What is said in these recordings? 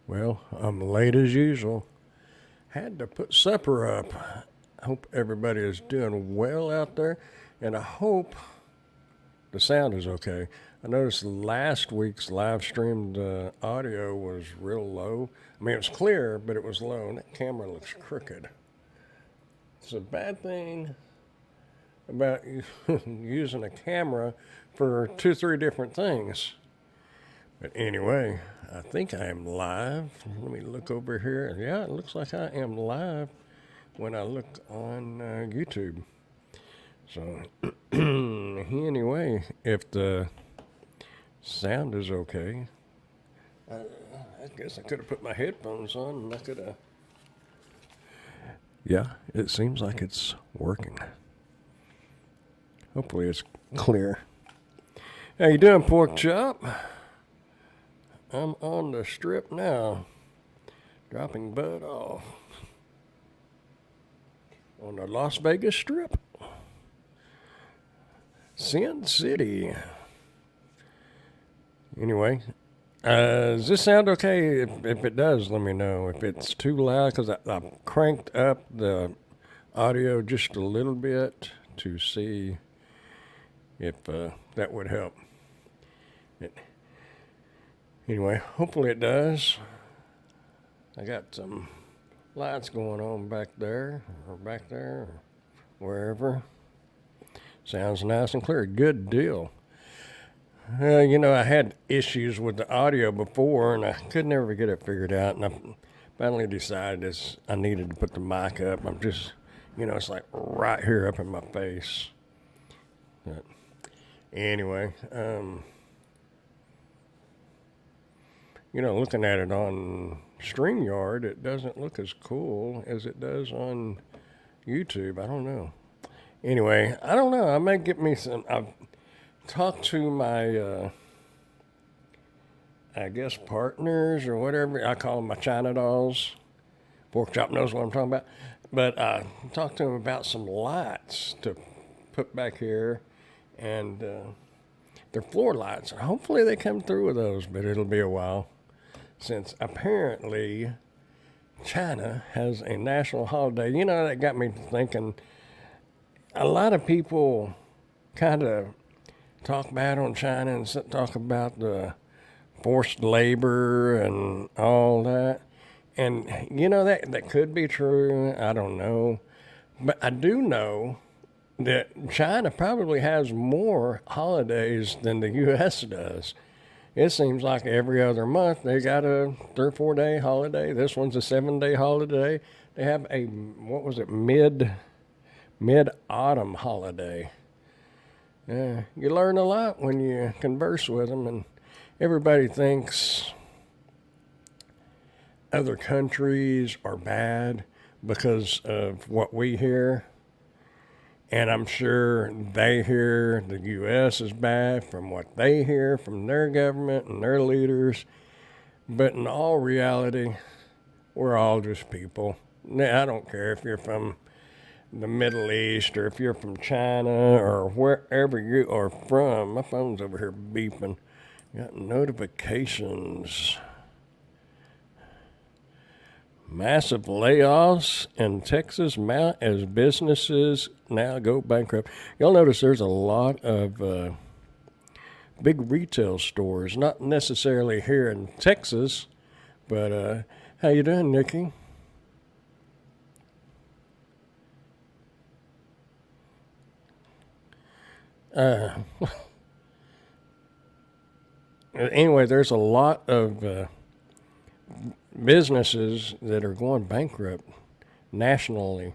Well, I'm late as usual. Had to put supper up. I hope everybody is doing well out there, and I hope the sound is okay. I noticed last week's live streamed audio was real low. I mean, it was clear, but it was low, and that camera looks crooked. It's a bad thing about using a camera for two, three different things. But anyway, I think I am live. Let me look over here. Yeah, it looks like I am live when I look on YouTube. So, anyway, if the sound is okay, I guess I could have put my headphones on and I could have. Yeah, it seems like it's working. Hopefully it's clear. How you doing, pork chop? I'm on the strip now, dropping Bud off on the Las Vegas Strip. Sin City. Anyway, does this sound okay? If it does, let me know. If it's too loud, because I cranked up the audio just a little bit to see if that would help. Anyway, hopefully it does. I got some lights going on back there, or wherever. Sounds nice and clear. Good deal. I had issues with the audio before, and I could never get it figured out. And I finally decided I needed to put the mic up. I'm just, it's like right here up in my face. But anyway, looking at it on StreamYard, it doesn't look as cool as it does on YouTube. I don't know. Anyway, I don't know. I may get me some. I've talked to my, I guess, partners or whatever. I call them my China dolls. Pork Chop knows what I'm talking about. But I talked to them about some lights to put back here, and they're floor lights. Hopefully they come through with those, but it'll be a while, since apparently China has a national holiday. That got me thinking. A lot of people kind of talk bad on China and talk about the forced labor and all that. And, that could be true. I don't know. But I do know that China probably has more holidays than the U.S. does. It seems like every other month they got a 3 or 4 day holiday. This one's a 7-day holiday. They have a, what was it, mid-autumn holiday. You learn a lot when you converse with them, and everybody thinks other countries are bad because of what we hear. And I'm sure they hear the U.S. is bad from what they hear from their government and their leaders. But in all reality, we're all just people. I don't care if you're from the Middle East or if you're from China or wherever you are from. My phone's over here beeping. Got notifications. Massive layoffs in Texas mount as businesses now go bankrupt. You'll notice there's a lot of big retail stores, not necessarily here in Texas, but how you doing, Nikki? Anyway, there's a lot of businesses that are going bankrupt nationally,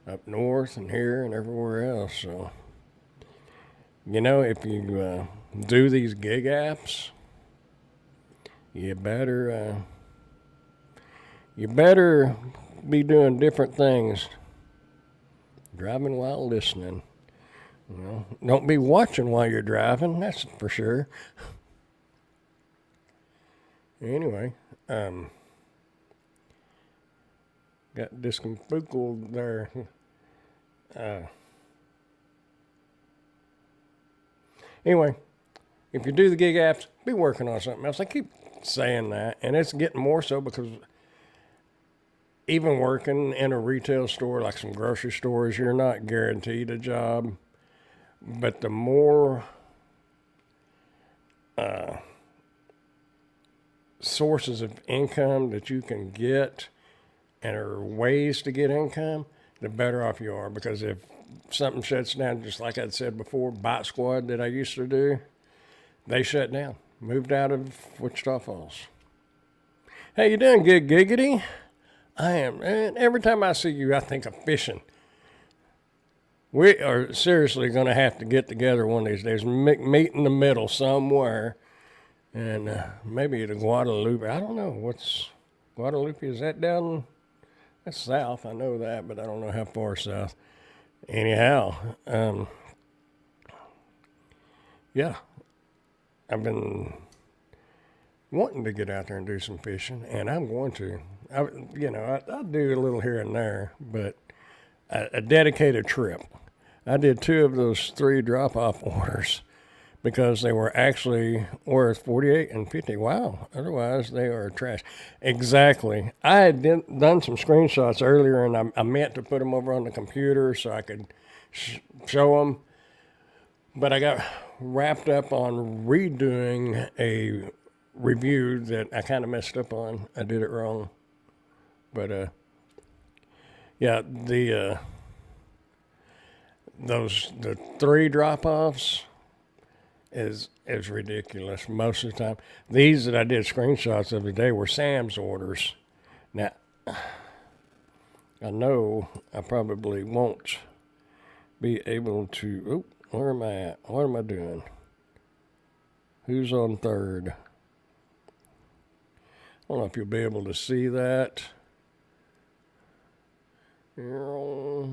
up north and here and everywhere else. So, if you do these gig apps, you better be doing different things. Driving while listening. Don't be watching while you're driving. That's for sure. Anyway, got disconfoogled there. Anyway, if you do the gig apps, be working on something else. I keep saying that, and it's getting more so because even working in a retail store like some grocery stores, you're not guaranteed a job. But the more sources of income that you can get and are ways to get income, the better off you are. Because if something shuts down, just like I'd said before, Bite Squad that I used to do, they shut down, moved out of Wichita Falls. Hey, you doing good, Giggity? I am. And every time I see you, I think of fishing. We are seriously going to have to get together one of these days, meet in the middle somewhere, and maybe to Guadalupe. I don't know. What's Guadalupe? Is that down? That's south. I know that, but I don't know how far south. Anyhow, yeah, I've been wanting to get out there and do some fishing, and I'm going to. I do a little here and there, but a dedicated trip. I did 2 of those 3 drop-off orders because they were actually worth $48 and $50. Wow, otherwise they are trash. Exactly. I had done some screenshots earlier, and I meant to put them over on the computer so I could show them, but I got wrapped up on redoing a review that I kind of messed up on. I did it wrong. But yeah, the 3 drop-offs is ridiculous most of the time. These that I did screenshots of today were Sam's orders. Now, I know I probably won't be able to. Oh, where am I at? What am I doing? Who's on third? I don't know if you'll be able to see that. Yeah.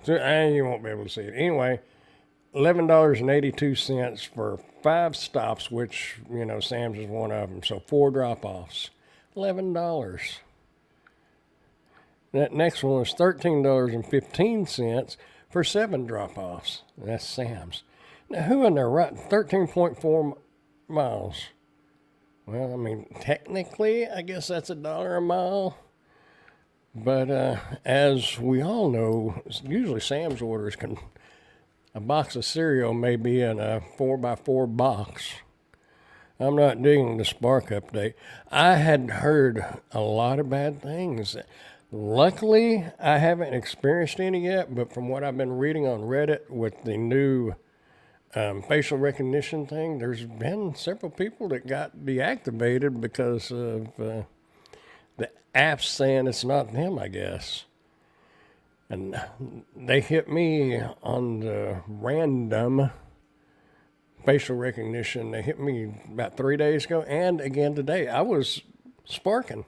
So, you won't be able to see it. Anyway, $11.82 for 5 stops, which, Sam's is one of them. So 4 drop-offs. $11. That next one was $13.15 for 7 drop-offs. That's Sam's. Now, who in there right? 13.4 miles. Well, I mean, technically, I guess that's $1 a mile. But as we all know, usually Sam's orders a box of cereal may be in a 4x4 box. I'm not digging the Spark update. I had heard a lot of bad things. Luckily, I haven't experienced any yet, but from what I've been reading on Reddit with the new facial recognition thing, there's been several people that got deactivated because of the app's saying it's not them, I guess. And they hit me on the random facial recognition. They hit me about 3 days ago and again today. I was sparking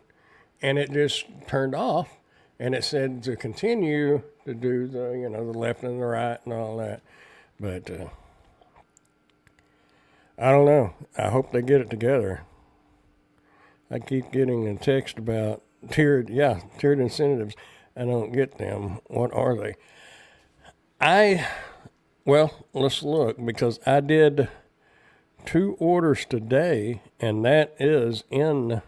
and it just turned off and it said to continue to do the, the left and the right and all that. But I don't know. I hope they get it together. I keep getting a text about tiered incentives. I don't get them. What are they? Well, let's look, because I did 2 orders today, and that is in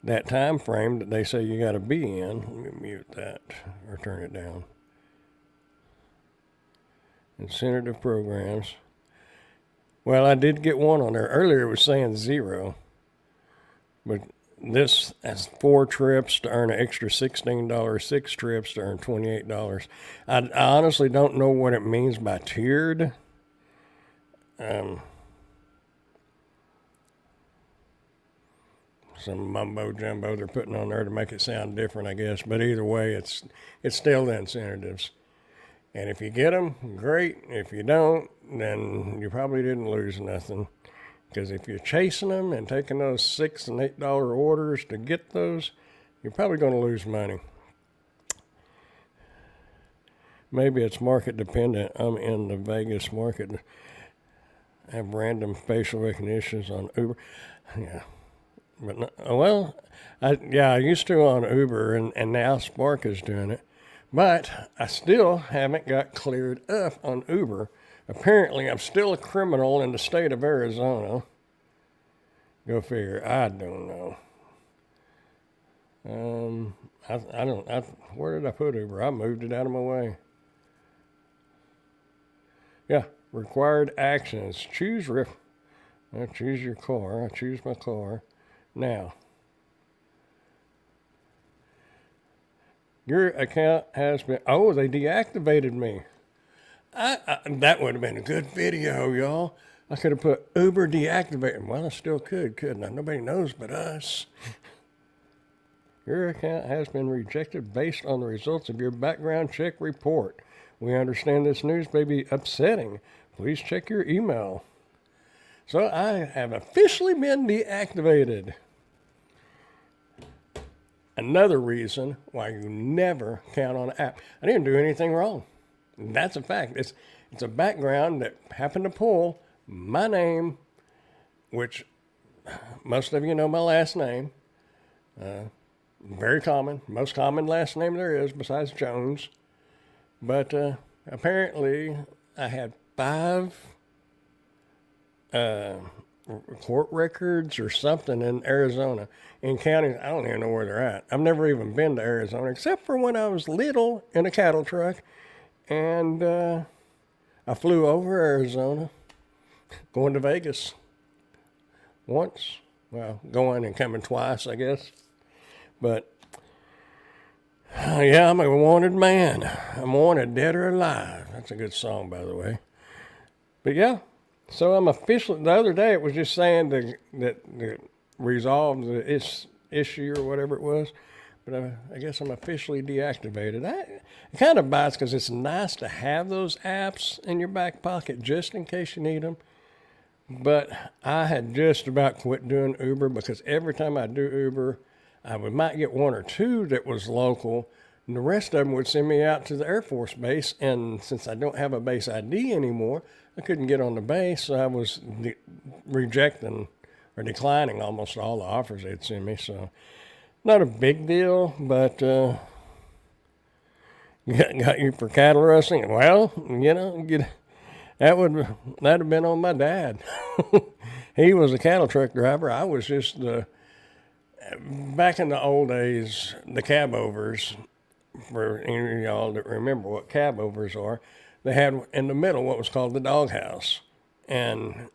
that time frame that they say you got to be in. Let me mute that or turn it down. Incentive programs. Well, I did get one on there. Earlier it was saying 0. But this has 4 trips to earn an extra $16, 6 trips to earn $28. I honestly don't know what it means by tiered. Some mumbo jumbo they're putting on there to make it sound different, I guess. But either way, it's still the incentives. And if you get them, great. If you don't, then you probably didn't lose nothing. Because if you're chasing them and taking those $6 and $8 orders to get those, you're probably going to lose money. Maybe it's market dependent. I'm in the Vegas market. I have random facial recognitions on Uber. Yeah. But I used to on Uber, and now Spark is doing it. But I still haven't got cleared up on Uber Apparently, I'm still a criminal in the state of Arizona. Go figure. I don't know. I don't. Where did I put Uber? I moved it out of my way. Yeah, required actions. I choose your car. I choose my car. Now, your account has been. Oh, they deactivated me. That would have been a good video, y'all. I could have put Uber deactivated. Well, I still could, couldn't I? Nobody knows but us. Your account has been rejected based on the results of your background check report. We understand this news may be upsetting. Please check your email. So I have officially been deactivated. Another reason why you never count on an app. I didn't do anything wrong. That's a fact. It's a background that happened to pull my name, which most of you know my last name. Very common, most common last name there is besides Jones. But apparently I had 5 court records or something in Arizona. In counties, I don't even know where they're at. I've never even been to Arizona except for when I was little in a cattle truck. And I flew over Arizona, going to Vegas once. Well, going and coming twice, I guess. But, yeah, I'm a wanted man. I'm wanted dead or alive. That's a good song, by the way. But, yeah, so I'm officially, the other day it was just saying that resolve the issue or whatever it was. But I guess I'm officially deactivated. It kind of bites because it's nice to have those apps in your back pocket just in case you need them. But I had just about quit doing Uber because every time I do Uber, I might get 1 or 2 that was local, and the rest of them would send me out to the Air Force base. And since I don't have a base ID anymore, I couldn't get on the base, so I was rejecting or declining almost all the offers they'd send me. So not a big deal, but got you for cattle rustling. Well, that'd have been on my dad. He was a cattle truck driver. I was just back in the old days, the cab overs, for any of y'all that remember what cab overs are, they had in the middle what was called the doghouse. And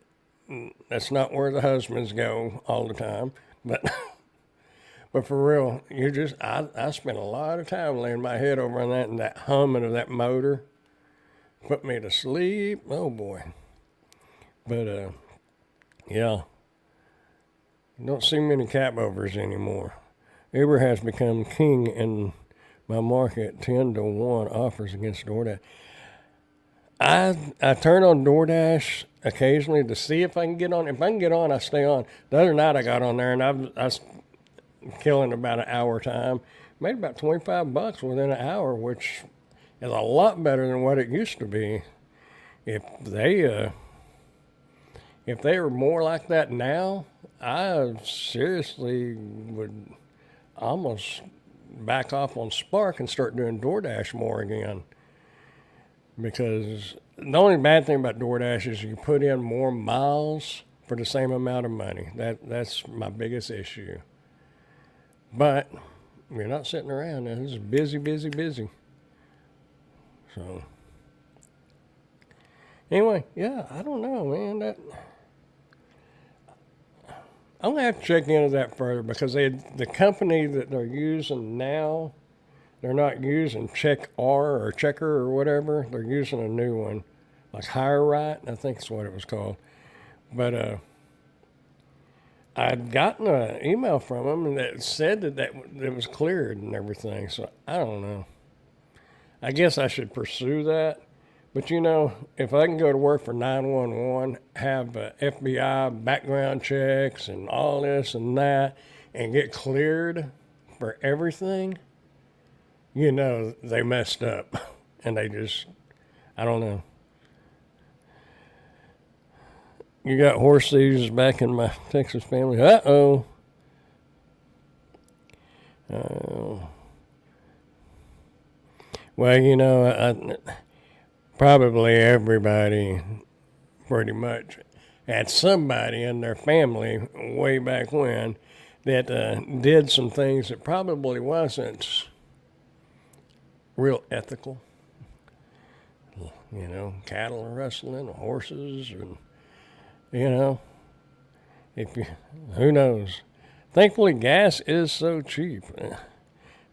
that's not where the husbands go all the time. But for real, I spent a lot of time laying my head over on that, and that humming of that motor put me to sleep. Oh boy. But yeah. Don't see many cab overs anymore. Uber has become king in my market, 10-1 offers against DoorDash. I turn on DoorDash occasionally to see if I can get on. If I can get on, I stay on. The other night I got on there and I was killing about an hour time. Made about $25 within an hour, which is a lot better than what it used to be. If they were more like that now, I seriously would almost back off on Spark and start doing DoorDash more again. Because the only bad thing about DoorDash is you put in more miles for the same amount of money. That's my biggest issue. But you're not sitting around. Now, this is busy. So anyway, yeah, I don't know, man. I'm gonna have to check into that further because the company that they're using now, they're not using Check R or Checker or whatever. They're using a new one, like Hire Right, I think that's what it was called. But I'd gotten an email from them that said that it was cleared and everything. So I don't know. I guess I should pursue that. But if I can go to work for 911, have FBI background checks and all this and that, and get cleared for everything, they messed up. And they just, I don't know. You got horse thieves back in my Texas family. Uh-oh. Well, probably everybody pretty much had somebody in their family way back when that did some things that probably wasn't real ethical. You know, cattle rustling, horses, and you know, if you, who knows? Thankfully, gas is so cheap.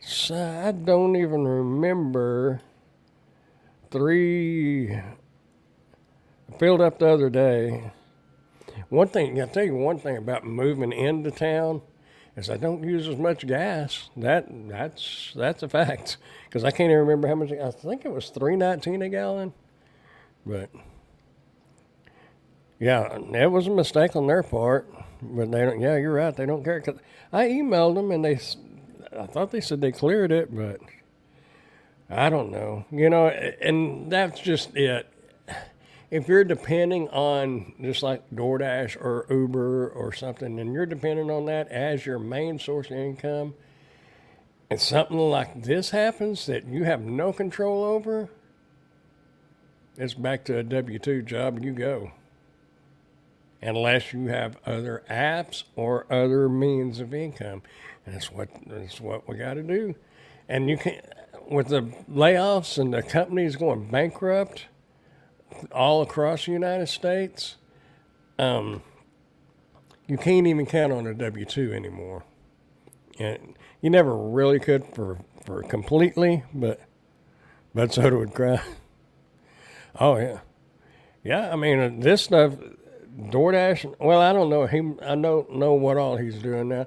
So I don't even remember three filled up the other day. One thing I'll tell you one thing about moving into town is I don't use as much gas. That's a fact because I can't even remember how much. I think it was $3.19 a gallon, but yeah, it was a mistake on their part. But they don't. Yeah, you're right. They don't care. 'Cause I emailed them and I thought they said they cleared it, but I don't know. You know, and that's just it. If you're depending on just like DoorDash or Uber or something, and you're depending on that as your main source of income, and something like this happens that you have no control over, it's back to a W-2 job and you go. Unless you have other apps or other means of income. And that's what we got to do. And you can't, with the layoffs and the companies going bankrupt all across the United States, you can't even count on a W-2 anymore. And you never really could for completely, but soda would cry. Oh, yeah. Yeah, I mean, this stuff, DoorDash, well, I don't know. I don't know what all he's doing now.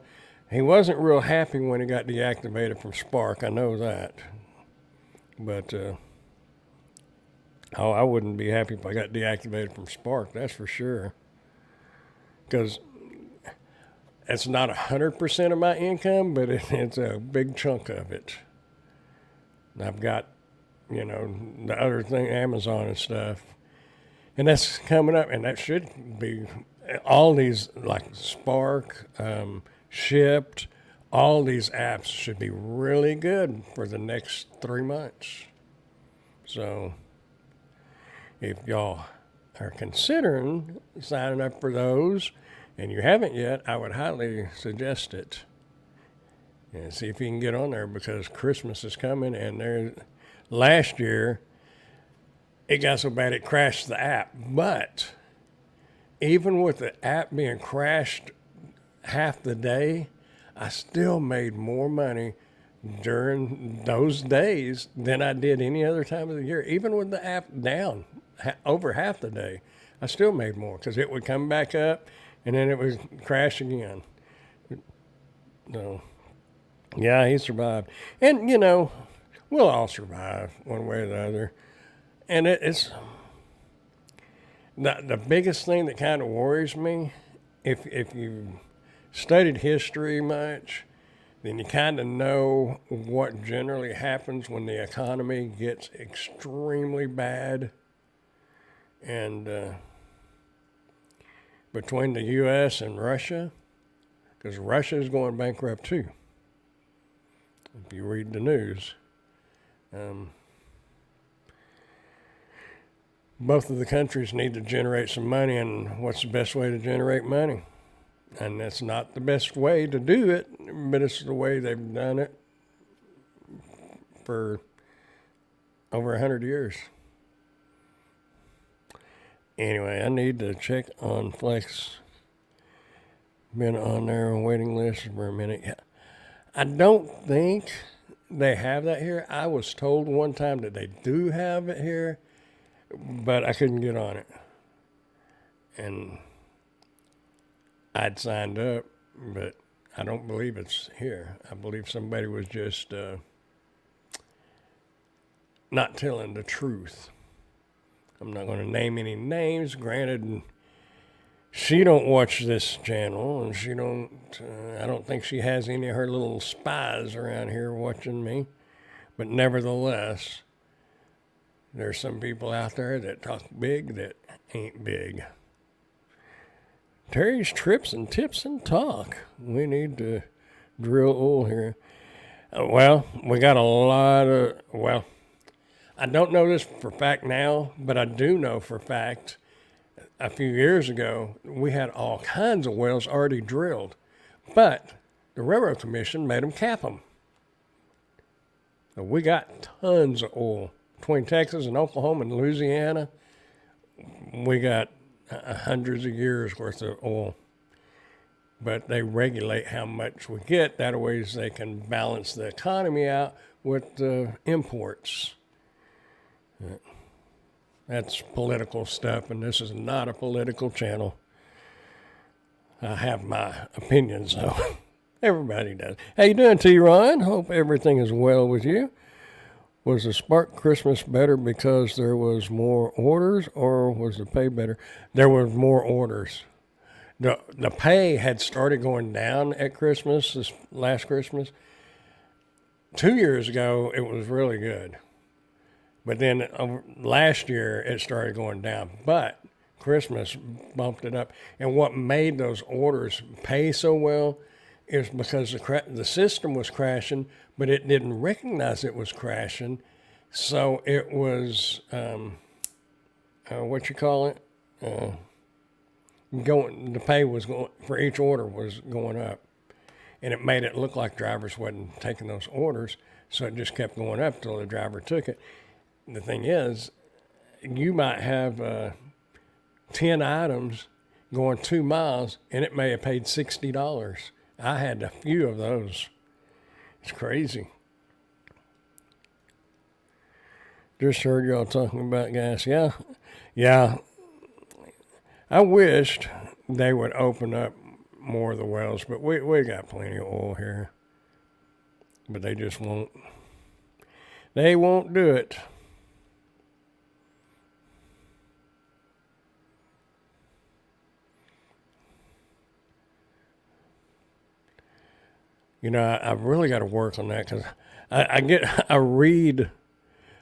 He wasn't real happy when he got deactivated from Spark. I know that. But, I wouldn't be happy if I got deactivated from Spark, that's for sure. Because it's not 100% of my income, but it's a big chunk of it. And I've got, you know, the other thing, Amazon and stuff. And that's coming up, and that should be all these, like Spark, Shipt, all these apps should be really good for the next 3 months. So if y'all are considering signing up for those and you haven't yet, I would highly suggest it. And see if you can get on there because Christmas is coming, and last year it got so bad it crashed the app. But even with the app being crashed half the day, I still made more money during those days than I did any other time of the year. Even with the app down over half the day, I still made more because it would come back up and then it would crash again. So, yeah, he survived. And, you know, we'll all survive one way or the other. And it's the biggest thing that kind of worries me, if you studied history much, then you kind of know what generally happens when the economy gets extremely bad. And between the U.S. and Russia, because Russia is going bankrupt too, if you read the news. Both of the countries need to generate some money, and what's the best way to generate money? And that's not the best way to do it, but it's the way they've done it for over 100 years. Anyway, I need to check on Flex. Been on their waiting list for a minute. I don't think they have that here. I was told one time that they do have it here, but I couldn't get on it. And I'd signed up, but I don't believe it's here. I believe somebody was just not telling the truth. I'm not going to name any names. Granted, she don't watch this channel, and she don't. I don't think she has any of her little spies around here watching me. But nevertheless, there's some people out there that talk big that ain't big. Terry's Trips and Tips and Talk. We need to drill oil here. Well, we got a lot of, I don't know this for fact now, but I do know for fact a few years ago we had all kinds of wells already drilled, but the Railroad Commission made them cap them. So we got tons of oil between Texas and Oklahoma and Louisiana. We got hundreds of years worth of oil, but they regulate how much we get. That way they can balance the economy out with the imports. That's political stuff, and this is not a political channel. I have my opinions, though. Everybody does. How you doing, T-Ron? Hope everything is well with you. Was the Spark Christmas better because there was more orders, or was the pay better? There was more orders. The pay had started going down at Christmas, this last Christmas. 2 years ago, it was really good. But then last year, it started going down. But Christmas bumped it up. And what made those orders pay so well is because the system was crashing, but it didn't recognize it was crashing. So it was, what you call it? The pay was going, for each order was going up. And it made it look like drivers wasn't taking those orders. So it just kept going up until the driver took it. The thing is, you might have 10 items going 2 miles, and it may have paid $60. I had a few of those. It's crazy. Just heard y'all talking about gas. Yeah. I wished they would open up more of the wells, but we got plenty of oil here. But they just won't. They won't do it. You know, I've really got to work on that because I read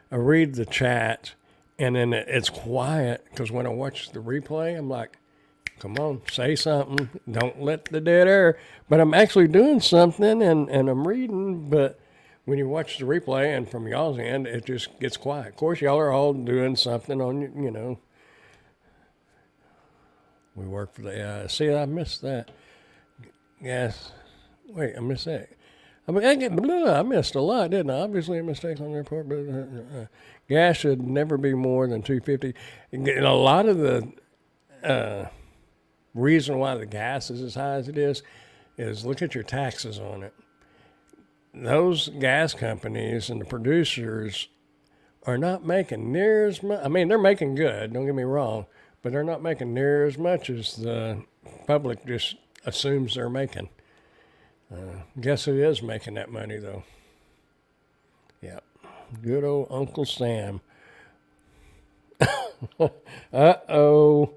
the chat, and then it's quiet because when I watch the replay, I'm like, come on, say something. Don't let the dead air. But I'm actually doing something, and I'm reading. But when you watch the replay and from y'all's end, it just gets quiet. Of course, y'all are all doing something on, you know. We work for the, see, I missed that. Yes. Wait, I missed that. I mean, I missed a lot, didn't I? Obviously, a mistake on the report, but gas should never be more than $2.50. And a lot of the reason why the gas is as high as it is look at your taxes on it. Those gas companies and the producers are not making near as much. I mean, they're making good, don't get me wrong, but they're not making near as much as the public just assumes they're making. Guess who is making that money, though? Yeah, good old Uncle Sam. Uh-oh.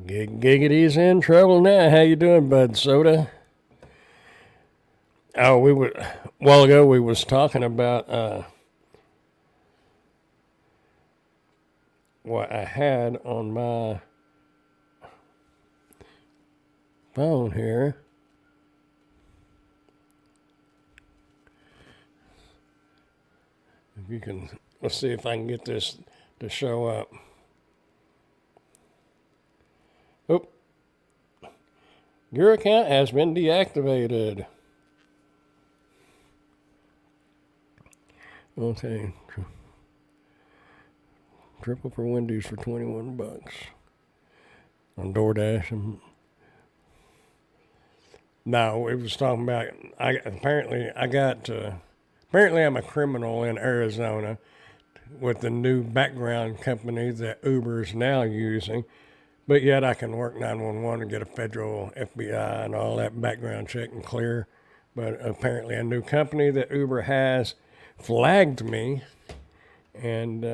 Giggity's in trouble now. How you doing, Bud Soda? Oh, a while ago we was talking about what I had on my phone here. If you can, let's see if I can get this to show up. Oop. Your account has been deactivated. Okay. Triple for Wendy's for $21 on DoorDash. No, it was talking about. Apparently I'm a criminal in Arizona with the new background company that Uber is now using, but yet I can work 911 and get a federal FBI and all that background check and clear. But apparently a new company that Uber has flagged me, and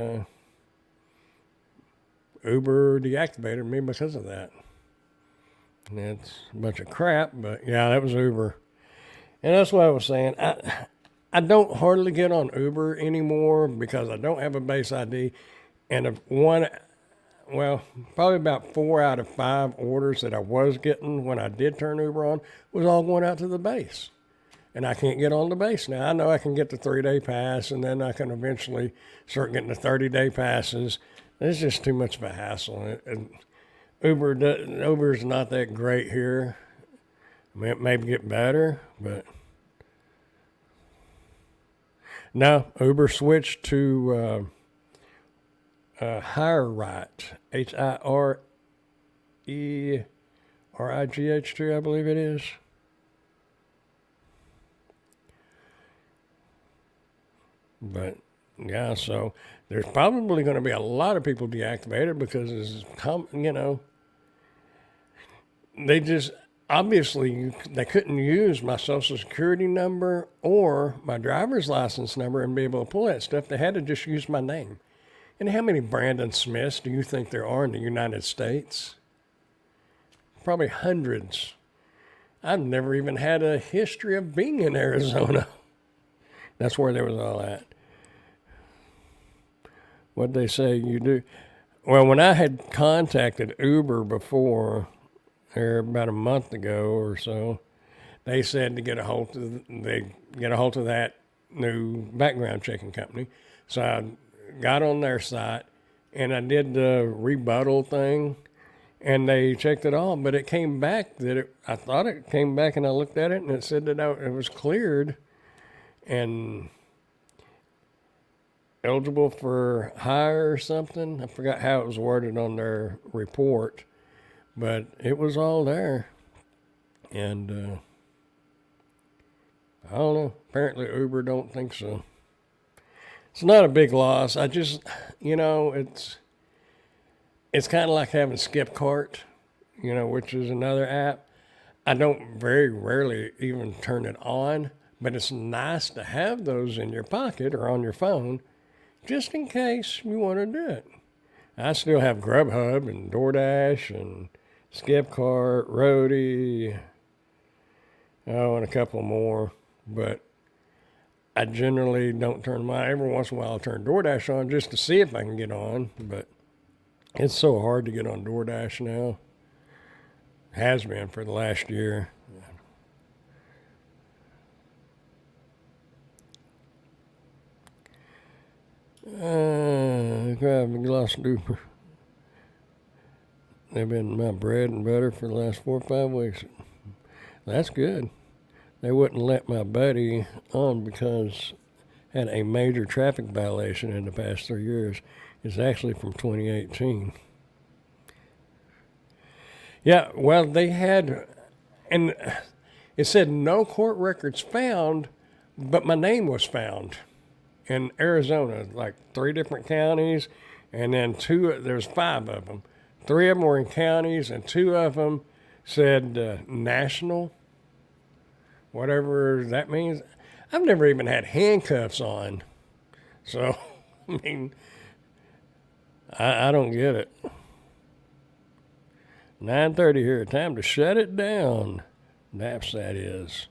Uber deactivated me because of that. And it's a bunch of crap, but yeah, that was Uber. And that's what I was saying. I don't hardly get on Uber anymore because I don't have a base ID. And probably about 4 out of 5 orders that I was getting when I did turn Uber on was all going out to the base. and I can't get on the base now. I know I can get the 3-day pass, and then I can eventually start getting the 30-day passes. It's just too much of a hassle. Uber's not that great here. I mean, it may get better, but no. Uber switched to HireRight, HireRigh, I believe it is. But yeah, so there's probably going to be a lot of people deactivated because they just obviously they couldn't use my social security number or my driver's license number and be able to pull that stuff. They had to just use my name. And how many Brandon Smiths do you think there are in the United States? Probably hundreds. I've never even had a history of being in Arizona. That's where they was all at. What they say you do. Well, when I had contacted Uber before, about a month ago or so, they said to get a hold of that new background checking company. So I got on their site and I did the rebuttal thing, and they checked it all, but it came back I thought it came back, and I looked at it and it said that it was cleared and eligible for hire or something. I forgot how it was worded on their report, but it was all there. And I don't know. Apparently Uber don't think so. It's not a big loss. I just, it's kind of like having Skip Cart, which is another app. I don't very rarely even turn it on, but it's nice to have those in your pocket or on your phone just in case you want to do it. I still have Grubhub and DoorDash and Skip Cart, Roadie, and a couple more, but I generally don't turn mine. Every once in a while I'll turn DoorDash on just to see if I can get on, but it's so hard to get on DoorDash now. Has been for the last year. Crab and gloss duper. They've been my bread and butter for the last 4 or 5 weeks. That's good. They wouldn't let my buddy on because had a major traffic violation in the past 3 years. It's actually from 2018. Yeah, well, they had, and it said no court records found, but my name was found in Arizona, like 3 different counties, and then there's 5 of them. 3 of them were in counties, and 2 of them said national, whatever that means. I've never even had handcuffs on, so, I mean, I don't get it. 9:30 here, time to shut it down. Naps, that is.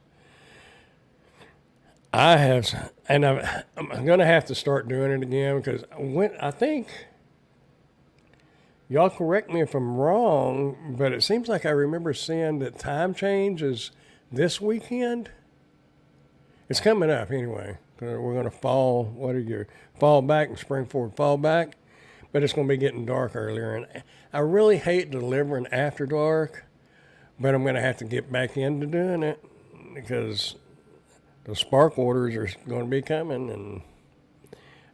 I'm going to have to start doing it again because I think, y'all correct me if I'm wrong, but it seems like I remember seeing that time change is this weekend. It's coming up anyway. We're going to fall back and spring forward, fall back, but it's going to be getting dark earlier. And I really hate delivering after dark, but I'm going to have to get back into doing it because the spark orders are going to be coming, and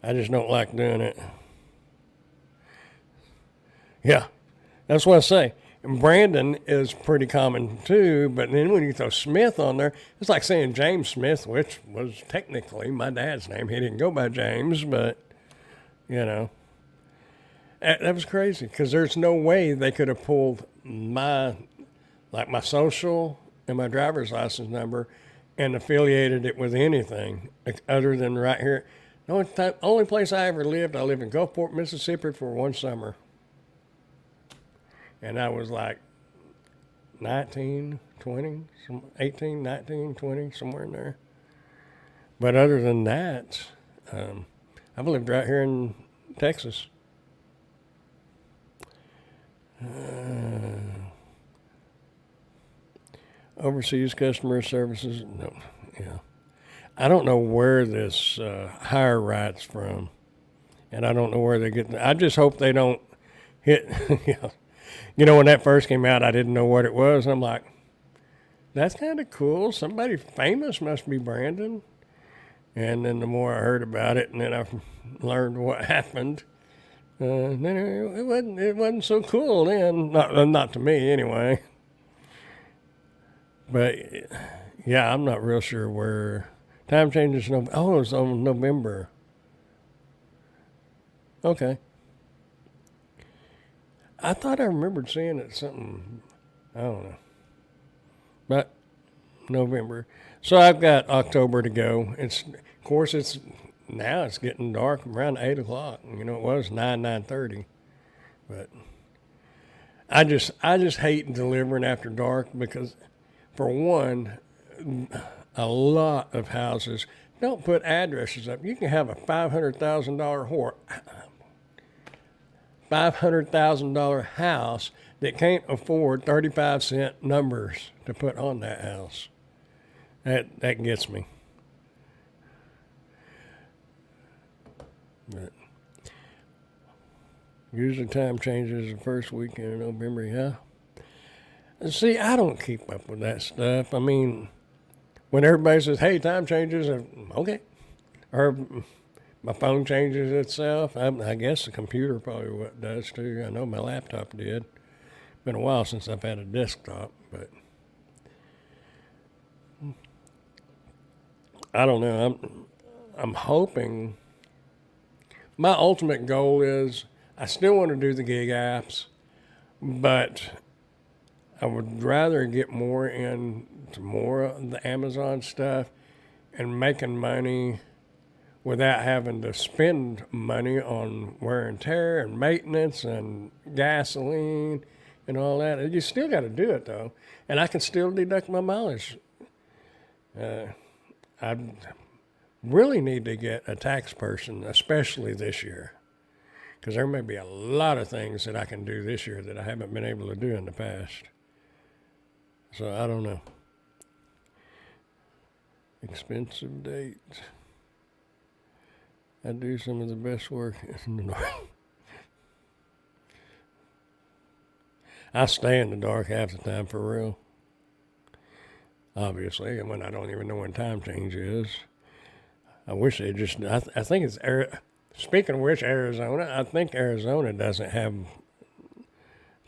I just don't like doing it. Yeah, that's what I say. And Brandon is pretty common too, but then when you throw Smith on there, it's like saying James Smith, which was technically my dad's name. He didn't go by James, but, that was crazy because there's no way they could have pulled my social and my driver's license number and affiliated it with anything other than right here. The only place I ever lived, I lived in Gulfport, Mississippi for 1 summer. And I was like 19, 20, 18, 19, 20, somewhere in there. But other than that, I've lived right here in Texas. Overseas customer services, no. Yeah. I don't know where this hire right's from, and I don't know where they get. I just hope they don't hit. When that first came out, I didn't know what it was. And I'm like, that's kind of cool. Somebody famous must be Brandon. And then the more I heard about it, and then I learned what happened, then it wasn't so cool. Then not to me anyway. But yeah, I'm not real sure where time changes. Oh, it's on November. Okay. I thought I remembered seeing it something. I don't know. But November. So I've got October to go. Of course it's now it's getting dark around 8 o'clock. It was 9:30. But I just hate delivering after dark because, for one, a lot of houses don't put addresses up. You can have a $500,000 house that can't afford 35-cent numbers to put on that house. That gets me. But usually time changes the first weekend in November, yeah. See, I don't keep up with that stuff. I mean, when everybody says, hey, time changes, okay. Or my phone changes itself. I guess the computer probably what does too. I know my laptop did. Been a while since I've had a desktop, but I don't know. I'm hoping. My ultimate goal is I still want to do the gig apps, but I would rather get more into more of the Amazon stuff and making money without having to spend money on wear and tear and maintenance and gasoline and all that. You still got to do it though, and I can still deduct my mileage. I really need to get a tax person, especially this year, because there may be a lot of things that I can do this year that I haven't been able to do in the past. So I don't know. Expensive date. I do some of the best work in the dark. I stay in the dark half the time for real. Obviously, when I don't even know when time change is. I wish they just, I think it's, speaking of which, Arizona, I think Arizona doesn't have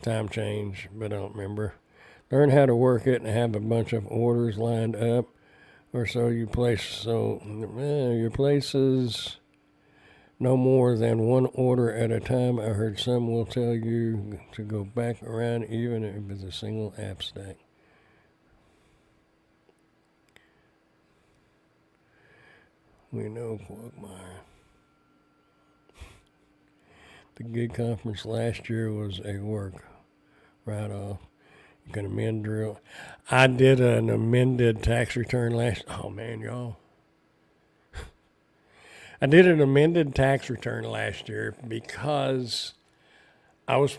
time change, but I don't remember. Learn how to work it and have a bunch of orders lined up, or so you place, your places no more than one order at a time. I heard some will tell you to go back around even if it's a single app stack. We know Quagmire. The gig conference last year was a work write-off. You can amend drill. I did an amended tax return oh man, y'all. I did an amended tax return last year because I was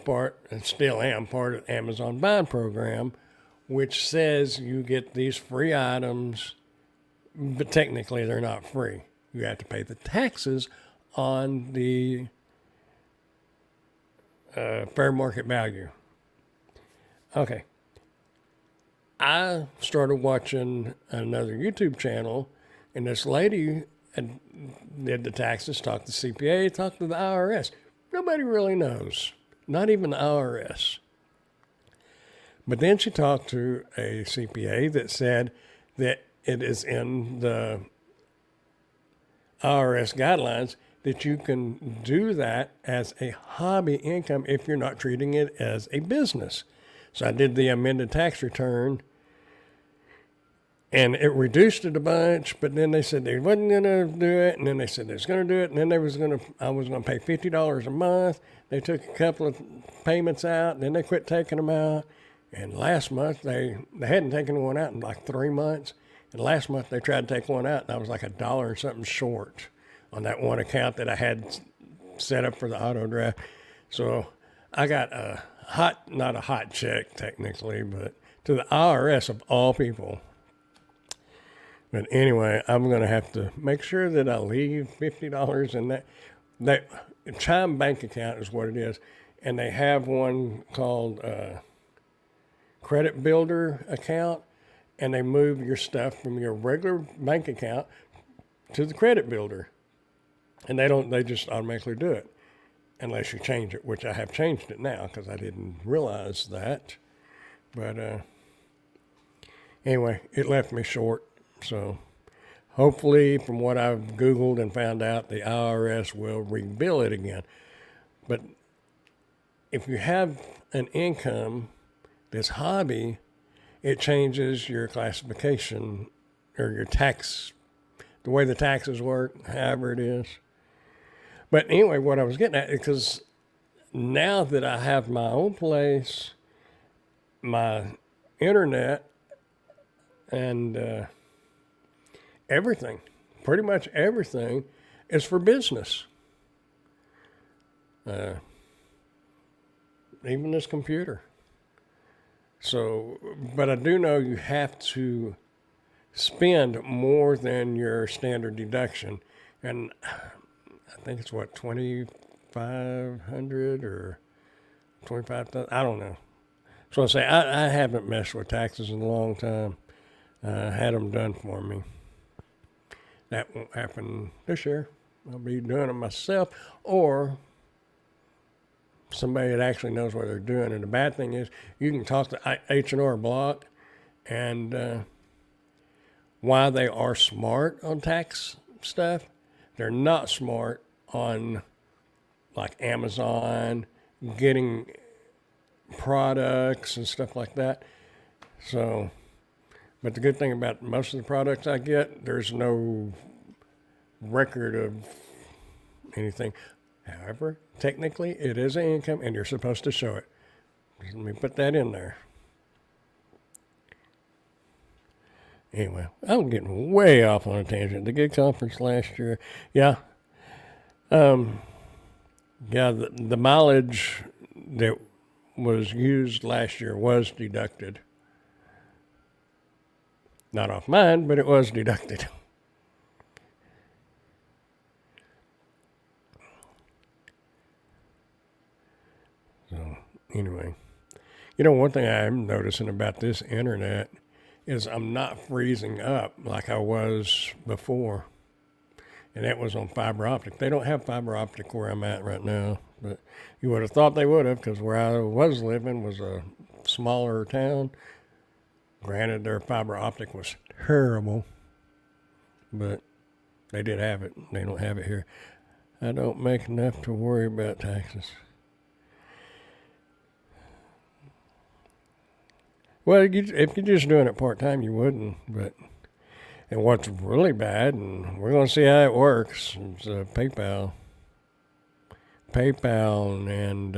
and still am part of the Amazon Buying Program, which says you get these free items, but technically they're not free. You have to pay the taxes on the fair market value. Okay. I started watching another YouTube channel, and this lady did the taxes, talked to CPA, talked to the IRS. Nobody really knows, not even the IRS. But then she talked to a CPA that said that it is in the IRS guidelines that you can do that as a hobby income if you're not treating it as a business. So I did the amended tax return, and it reduced it a bunch, but then they said they wasn't going to do it, and then they said they was going to do it, and then I was going to pay $50 a month. They took a couple of payments out, and then they quit taking them out. And last month, they hadn't taken one out in like 3 months. And last month, they tried to take one out, and I was like $1 or something short on that one account that I had set up for the auto draft. So I got not a hot check technically, but to the IRS of all people. But anyway, I'm going to have to make sure that I leave $50 in that Chime bank account is what it is, and they have one called Credit Builder account, and they move your stuff from your regular bank account to the Credit Builder, and they just automatically do it unless you change it, which I have changed it now because I didn't realize that. But anyway, it left me short, so hopefully, from what I've Googled and found out, the IRS will rebill it again. But if you have an income that's hobby, it changes your classification or your tax, the way the taxes work, however it is. But anyway, what I was getting at, because now that I have my own place, my internet, and everything, pretty much everything, is for business. Even this computer. So, but I do know you have to spend more than your standard deduction, and I think it's what, 2,500 or 25,000. I don't know. So I say I haven't messed with taxes in a long time. Had them done for me. That won't happen this year. I'll be doing it myself, or somebody that actually knows what they're doing. And the bad thing is, you can talk to H&R Block, and while they are smart on tax stuff, they're not smart on like Amazon, getting products and stuff like that. So, but the good thing about most of the products I get, there's no record of anything. However, technically, it is an income, and you're supposed to show it. Let me put that in there. Anyway, I'm getting way off on a tangent. The Gig Conference last year, yeah. The mileage that was used last year was deducted. Not off mine, but it was deducted. So, anyway, one thing I'm noticing about this internet is I'm not freezing up like I was before. And that was on fiber optic. They don't have fiber optic where I'm at right now, but you would have thought they would have, because where I was living was a smaller town. Granted, their fiber optic was terrible, but they did have it. They don't have it here. I don't make enough to worry about taxes. Well, if you're just doing it part-time, you wouldn't. But and what's really bad, and we're going to see how it works, is PayPal. PayPal and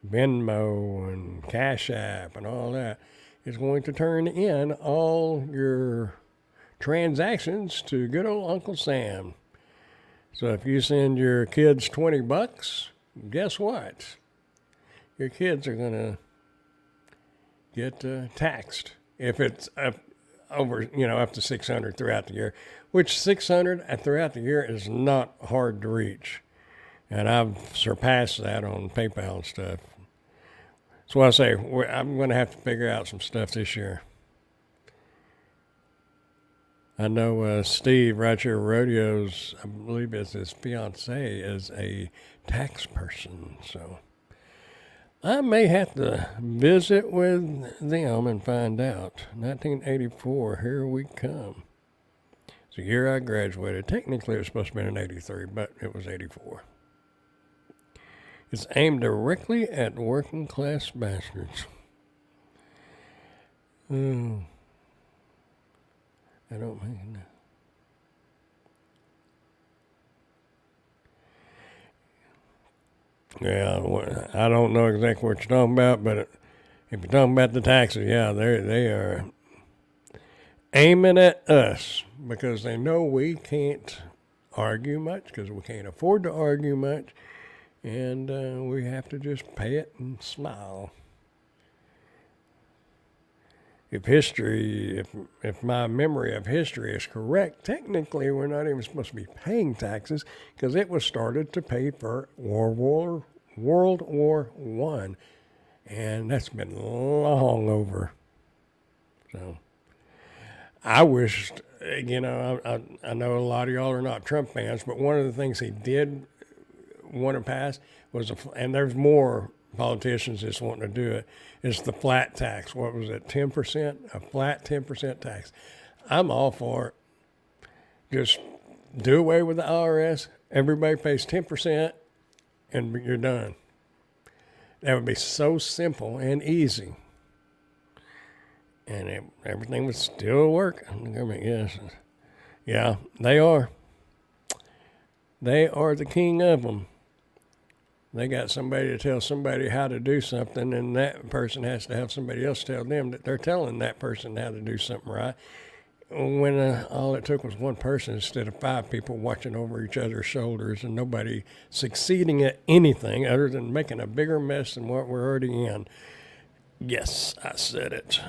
Venmo and Cash App and all that is going to turn in all your transactions to good old Uncle Sam. So if you send your kids $20, guess what? Your kids are going to get taxed if it's up to 600 throughout the year, which 600 throughout the year is not hard to reach. And I've surpassed that on PayPal and stuff. So I say, I'm going to have to figure out some stuff this year. I know Steve right here, Rodeos, I believe it's his fiance, is a tax person. So I may have to visit with them and find out. 1984, here we come. It's the year I graduated. Technically, it was supposed to be in 83, but it was 84. It's aimed directly at working class bastards. I don't mean that. Yeah, I don't know exactly what you're talking about, but if you're talking about the taxes, yeah, they are aiming at us because they know we can't argue much, because we can't afford to argue much, and we have to just pay it and smile. if my memory of history is correct, technically we're not even supposed to be paying taxes because it was started to pay for World War One, and that's been long over. So I wished, I know a lot of y'all are not Trump fans, but one of the things he did want to pass was, and there's more politicians just wanting to do it, is the flat tax. What was it, 10%? A flat 10% tax. I'm all for it. Just do away with the IRS. Everybody pays 10% and you're done. That would be so simple and easy. And everything would still work. The government, yes. Yeah, they are. They are the king of them. They got somebody to tell somebody how to do something, and that person has to have somebody else tell them that they're telling that person how to do something right. When all it took was one person instead of 5 people watching over each other's shoulders and nobody succeeding at anything other than making a bigger mess than what we're already in. Yes, I said it.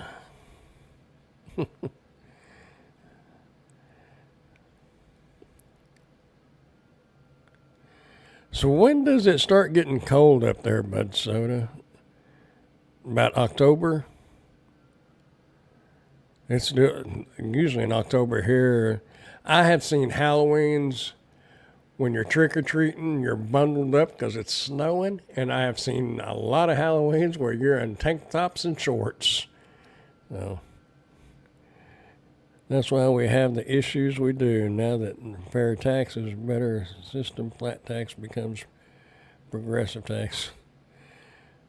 So when does it start getting cold up there, Bud Soda? About October? It's usually in October here. I have seen Halloweens when you're trick-or-treating, you're bundled up because it's snowing. And I have seen a lot of Halloweens where you're in tank tops and shorts. So that's why we have the issues we do. Now that fair tax is a better system, flat tax becomes progressive tax.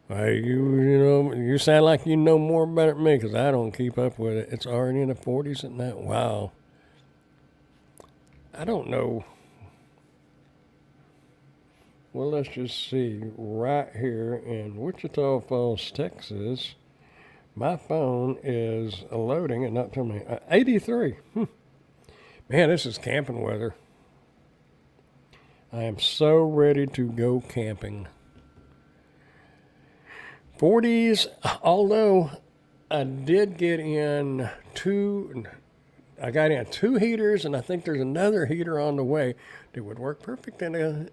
Well, you sound like you know more about it than me because I don't keep up with it. It's already in the 40s at night. Wow. I don't know. Well, let's just see. Right here in Wichita Falls, Texas, my phone is loading and not telling me. 83. Man, this is camping weather. I am so ready to go camping. 40s, although I did get in I got in 2 heaters, and I think there's another heater on the way that would work perfect in a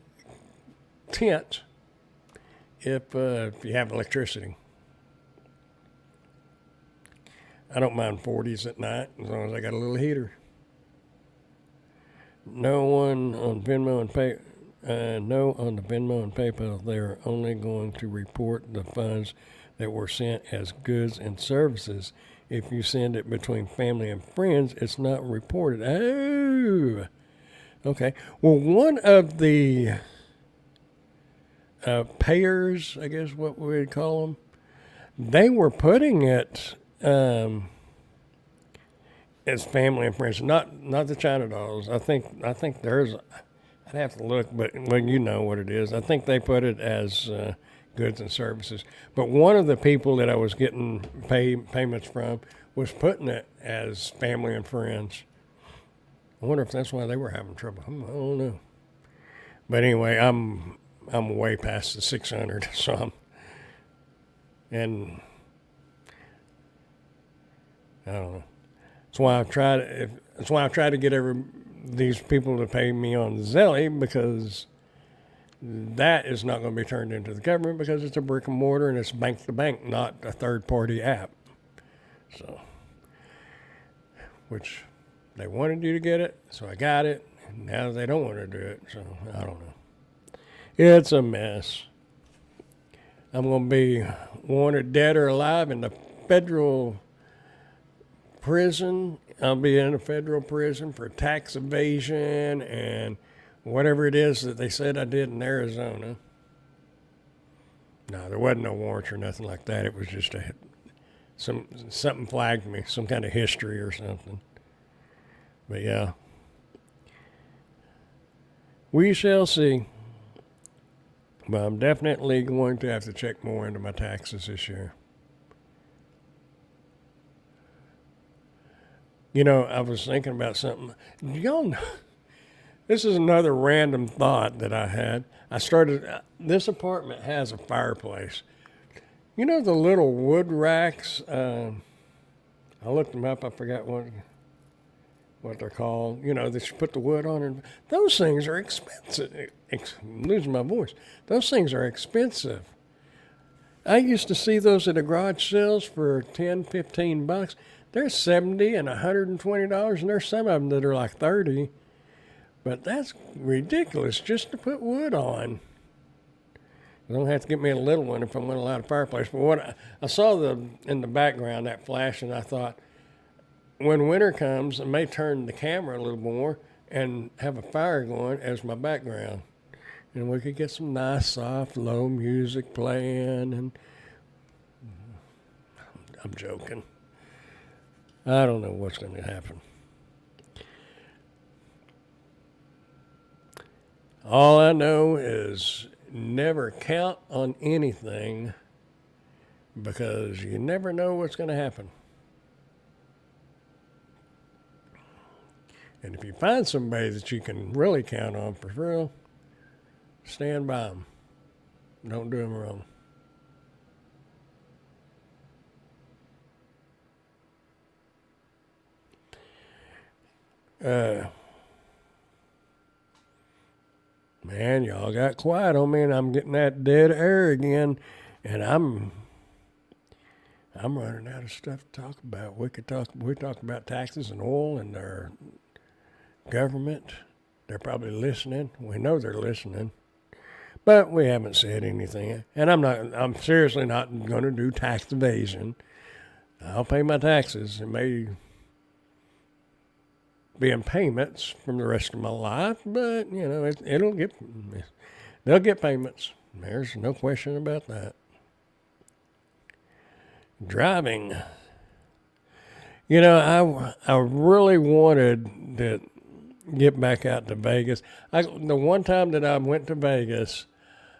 tent if you have electricity. I don't mind 40s at night as long as I got a little heater. No one on Venmo and no on the Venmo and PayPal. They're only going to report the funds that were sent as goods and services. If you send it between family and friends, it's not reported. Oh, okay. Well, one of the payers, I guess what we'd call them, they were putting it as family and friends, not the China dolls. I think there's. I'd have to look, but well, you know what it is. I think they put it as goods and services. But one of the people that I was getting payments from was putting it as family and friends. I wonder if that's why they were having trouble. I don't know. But anyway, I'm way past the 600, so and I don't know. That's why I try to get these people to pay me on Zelle, because that is not going to be turned into the government because it's a brick and mortar and it's bank to bank, not a third party app. So, which they wanted you to get it, so I got it. And now they don't want to do it, so I don't know. It's a mess. I'm going to be wanted dead or alive in the federal prison. I'll be in a federal prison for tax evasion and whatever it is that they said I did in Arizona. No, there wasn't no warrants or nothing like that. It was just something flagged me, some kind of history or something. But yeah, we shall see. But I'm definitely going to have to check more into my taxes this year. You know, I was thinking about something. Y'all know, this is another random thought that I had. This apartment has a fireplace. You know the little wood racks? I looked them up. I forgot what they're called. You know, that you put the wood on, and those things are expensive. I'm losing my voice. Those things are expensive. I used to see those at the garage sales for 10, 15 bucks. They're 70 and $120, and there's some of them that are like 30. But that's ridiculous just to put wood on. I don't have to get me a little one if I want to light a fireplace. But what I saw in the background, that flash, and I thought, when winter comes, I may turn the camera a little more and have a fire going as my background. And we could get some nice, soft, low music playing. And I'm joking. I don't know what's going to happen. All I know is never count on anything, because you never know what's going to happen. And if you find somebody that you can really count on for real, stand by them. Don't do them wrong. Man, y'all got quiet on me, and I'm getting that dead air again, and I'm running out of stuff to talk about. We talk about taxes and oil and our government. They're probably listening. We know they're listening, but we haven't said anything. And I'm seriously not going to do tax evasion. I'll pay my taxes. It may be in payments from the rest of my life, but you know, they'll get payments. There's no question about that. Driving. You know, I really wanted to get back out to Vegas. The one time that I went to Vegas,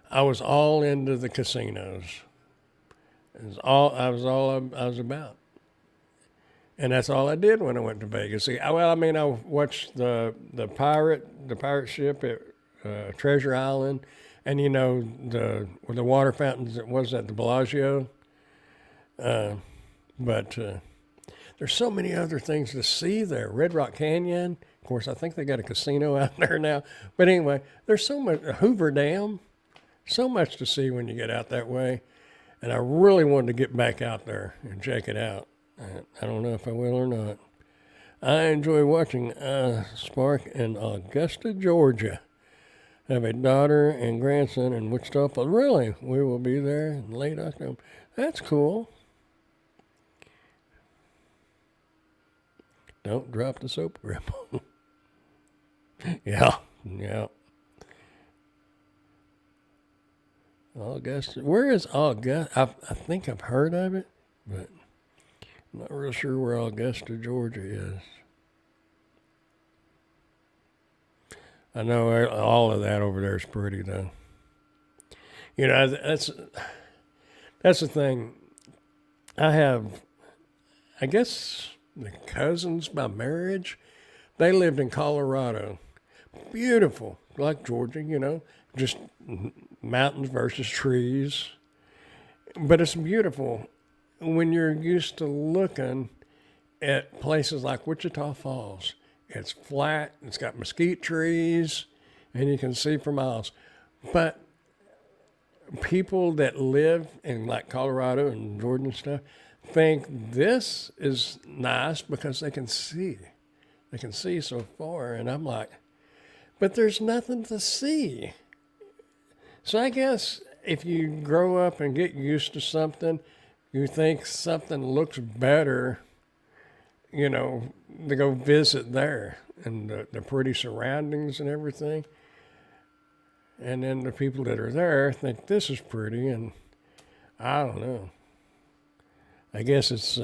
I was all into the casinos. It was all I was about. And that's all I did when I went to Vegas. I watched the pirate ship at Treasure Island, and you know the water fountains that was at the Bellagio. But there's so many other things to see there. Red Rock Canyon, of course. I think they got a casino out there now. But anyway, there's so much. Hoover Dam, so much to see when you get out that way. And I really wanted to get back out there and check it out. I don't know if I will or not. I enjoy watching Spark in Augusta, Georgia. I have a daughter and grandson in Wichita. But really, we will be there in late October. That's cool. Don't drop the soap grip. Yeah. Augusta. Where is Augusta? I think I've heard of it, but I'm not real sure where Augusta, Georgia is. I know all of that over there is pretty, though. You know, that's the thing. I have, I guess, the cousins by marriage. They lived in Colorado. Beautiful, like Georgia, you know, just mountains versus trees. But it's beautiful when you're used to looking at places like Wichita Falls. It's flat, it's got mesquite trees, and you can see for miles. But people that live in like Colorado and Georgia and stuff think this is nice because they can see. They can see so far. And I'm like, but there's nothing to see. So I guess if you grow up and get used to something, you think something looks better, you know, to go visit there and the pretty surroundings and everything. And then the people that are there think this is pretty, and I don't know. I guess it's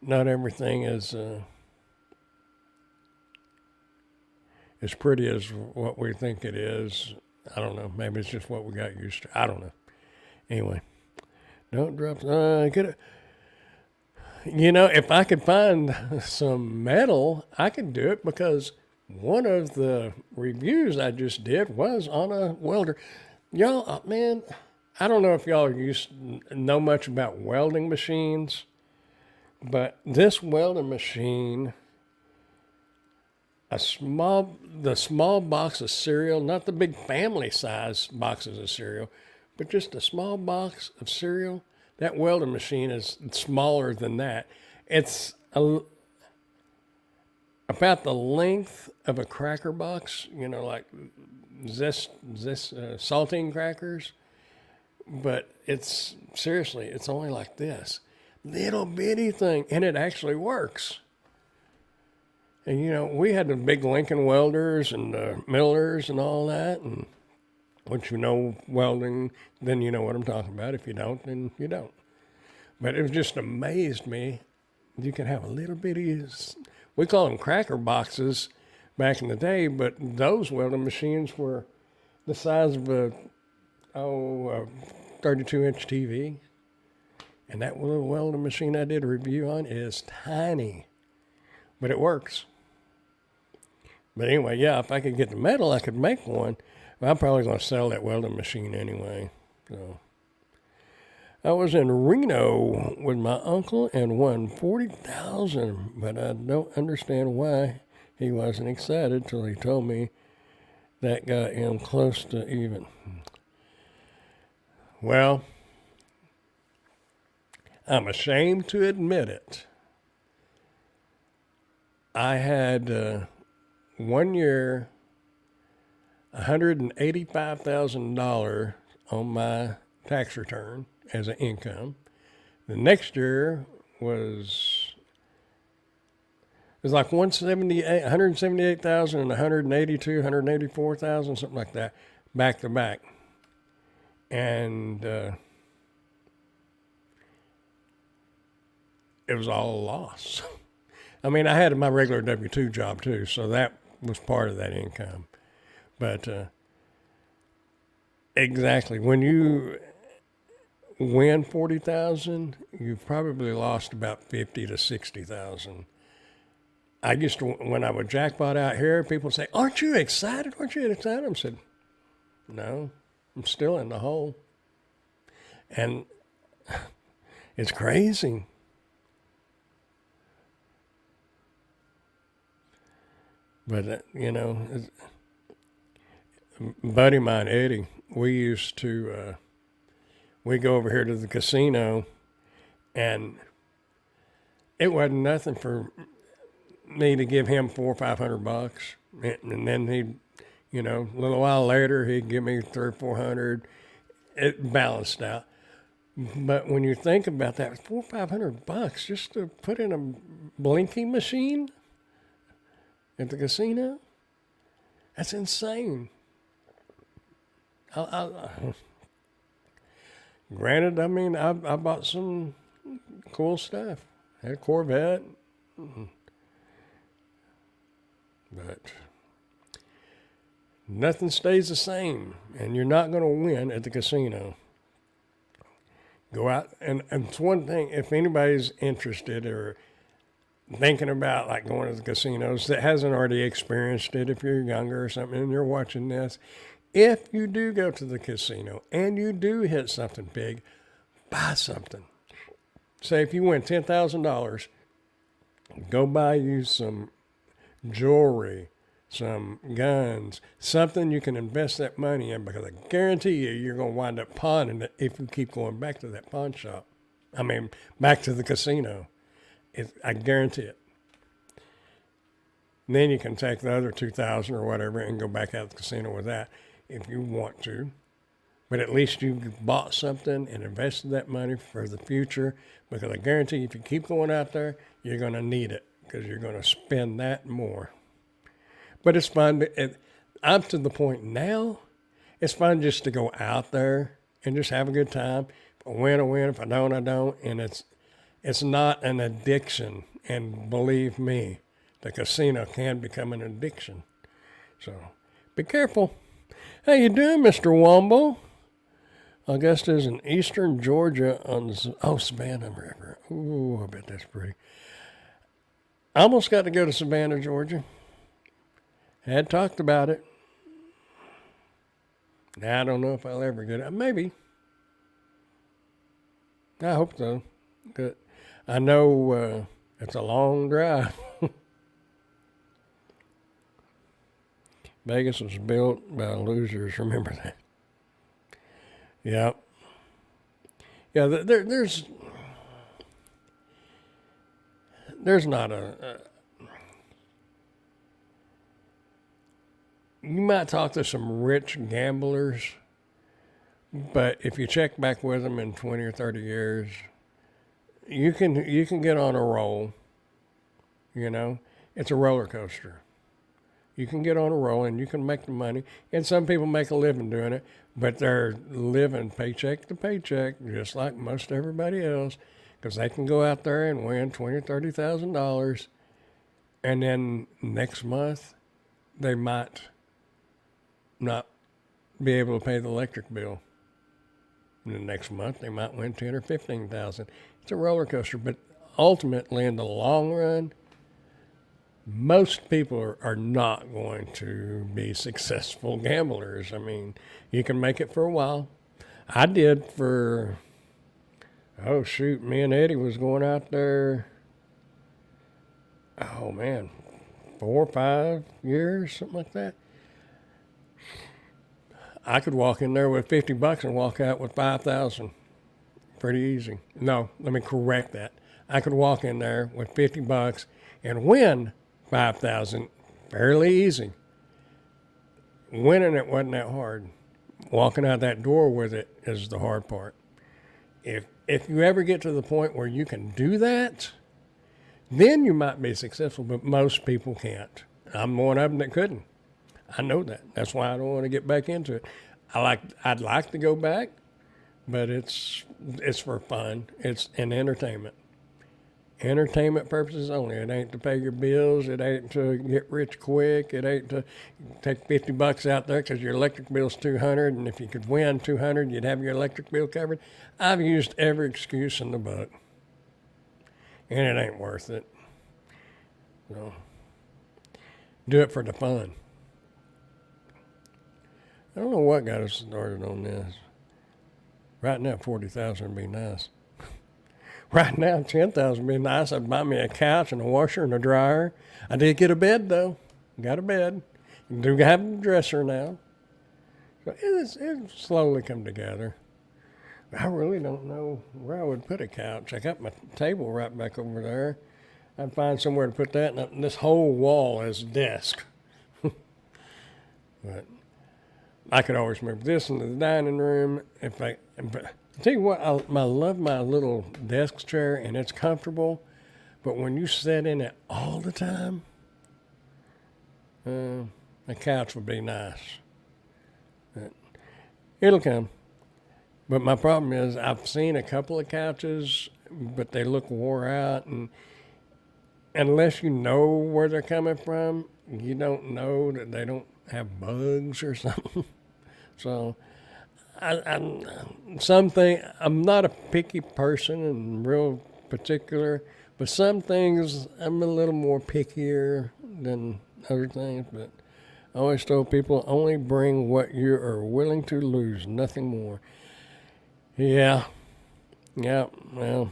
not everything is as pretty as what we think it is. I don't know. Maybe it's just what we got used to. I don't know. Anyway, don't drop. You know, if I could find some metal, I could do it because One of the reviews I just did was on a welder. Y'all, man, I don't know if y'all know much about welding machines, but this welding machine, the small box of cereal, not the big family size boxes of cereal, but just a small box of cereal. That welding machine is smaller than that. It's about the length of a cracker box, like saltine crackers. But it's seriously, it's only like this little bitty thing, and it actually works. And we had the big Lincoln welders and Millers and all that, and once you know welding, then you know what I'm talking about. If you don't, then you don't. But it just amazed me. You can have a little bitty, we call them cracker boxes back in the day, but those welding machines were the size of a 32-inch TV. And that little welding machine I did a review on is tiny, but it works. But anyway, yeah, if I could get the metal, I could make one. Well, I'm probably going to sell that welding machine anyway. So I was in Reno with my uncle and won $40,000, but I don't understand why he wasn't excited till he told me that got him close to even. Well, I'm ashamed to admit it. I had 1 year $185,000 on my tax return as an income. The next year was like 178,000 and 182, 184,000, something like that, back to back. And it was all a loss. I mean, I had my regular W-2 job too, so that was part of that income. But exactly, when you win 40,000, you've probably lost about 50 to 60,000. I used to, when I would jackpot out here, people say, "Aren't you excited? Aren't you excited?" I said, "No, I'm still in the hole," and it's crazy. But a buddy of mine, Eddie, we used to we go over here to the casino, and it wasn't nothing for me to give him $400 or $500, and then he'd, a little while later he'd give me $300 or $400. It balanced out. But when you think about that, $400 or $500 just to put in a blinking machine at the casino, that's insane. Granted, I mean, I bought some cool stuff. I had a Corvette. But nothing stays the same, and you're not going to win at the casino. Go out, and it's one thing, if anybody's interested or thinking about like going to the casinos that hasn't already experienced it, if you're younger or something and you're watching this, if you do go to the casino and you do hit something big, buy something. Say if you win $10,000, go buy you some jewelry, some guns, something you can invest that money in, because I guarantee you're going to wind up pawning it if you keep going back to that pawn shop. I mean, back to the casino. I guarantee it. And then you can take the other 2,000 or whatever and go back out to the casino with that if you want to. But at least you bought something and invested that money for the future, because I guarantee if you keep going out there, you're going to need it, because you're going to spend that more. But it's fun. I'm to the point now, it's fun just to go out there and just have a good time. If I win, I win. If I don't, I don't. And it's not an addiction. And believe me, the casino can become an addiction. So be careful. How you doing, Mr. Wombo? Augusta's in eastern Georgia on the Savannah River. Ooh, I bet that's pretty. I almost got to go to Savannah, Georgia. Had talked about it. Now, I don't know if I'll ever get it. Maybe. I hope so. Good. I know it's a long drive. Vegas was built by losers. Remember that. Yeah. Yeah, there's not you might talk to some rich gamblers, but if you check back with them in 20 or 30 years, you can get on a roll, you know. It's a roller coaster. You can get on a roll and you can make the money, and some people make a living doing it, but they're living paycheck to paycheck just like most everybody else, because they can go out there and win $20,000 or $30,000, and then next month they might not be able to pay the electric bill. And the next month they might win 10 or 15,000. It's a roller coaster, but ultimately in the long run, most people are not going to be successful gamblers. I mean, you can make it for a while. I did for, oh shoot, me and Eddie was going out there, oh man, 4 or 5 years, something like that. I could walk in there with $50 and walk out with 5,000. Pretty easy. No, let me correct that. I could walk in there with $50 and win 5,000 fairly easy. Winning it wasn't that hard. Walking out that door with it is the hard part. If you ever get to the point where you can do that, then you might be successful, but most people can't. I'm one of them that couldn't. I know that. That's why I don't want to get back into it. I'd like to go back, but it's for fun. It's an entertainment. Entertainment purposes only. It ain't to pay your bills. It ain't to get rich quick. It ain't to take $50 out there because your electric bill's $200, and if you could win $200, you'd have your electric bill covered. I've used every excuse in the book, and it ain't worth it. So do it for the fun. I don't know what got us started on this. Right now, 40,000 would be nice. Right now, 10,000 would be nice. I'd buy me a couch and a washer and a dryer. I did get a bed though. Got a bed. Do have a dresser now. So it's slowly come together. I really don't know where I would put a couch. I got my table right back over there. I'd find somewhere to put that. And this whole wall is a desk. But I could always move this into the dining room. But I'll tell you what, I love my little desk chair, and it's comfortable. But when you sit in it all the time, a couch would be nice. But it'll come. But my problem is I've seen a couple of couches, but they look wore out. And unless you know where they're coming from, you don't know that they don't have bugs or something. So I'm not a picky person and real particular, but some things I'm a little more pickier than other things. But I always told people, only bring what you are willing to lose, nothing more. Yeah, well,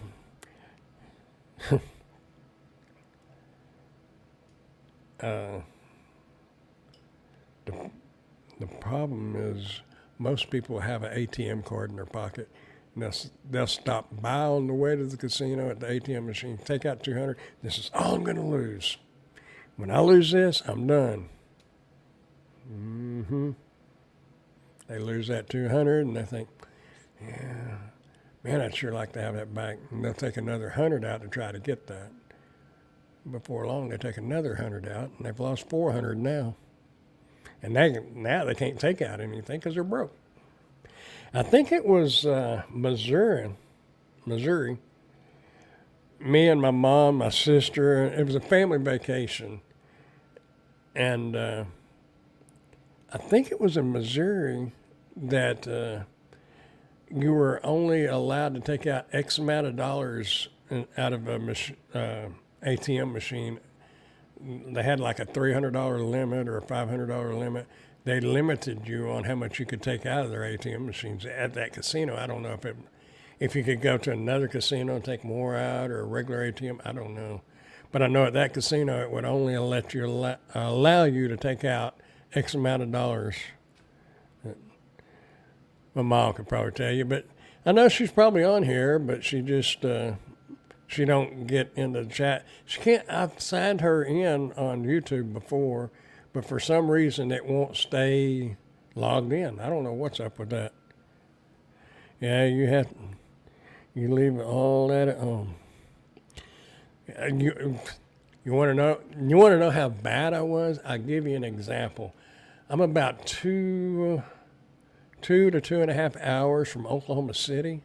the problem is most people have an ATM card in their pocket. And they'll stop by on the way to the casino at the ATM machine, take out 200. This is all I'm going to lose. When I lose this, I'm done. They lose that 200 and they think, yeah, man, I'd sure like to have that back. And they'll take another 100 out to try to get that. Before long, they take another 100 out, and they've lost 400 now. And now they can't take out anything because they're broke. I think it was Missouri. Me and my mom, my sister, it was a family vacation. And I think it was in Missouri that you were only allowed to take out X amount of dollars out of a ATM machine they had like a $300 limit or a $500 limit. They limited you on how much you could take out of their ATM machines at that casino. I don't know if you could go to another casino and take more out or a regular ATM. I don't know. But I know at that casino it would only let you allow you to take out X amount of dollars. My mom could probably tell you, but I know she's probably on here, but she just she don't get into the chat. She can't. I've signed her in on YouTube before, but for some reason it won't stay logged in. I don't know what's up with that. Yeah, you leave all that at home. You want to know how bad I was? I'll give you an example. I'm about two to 2.5 hours from Oklahoma City.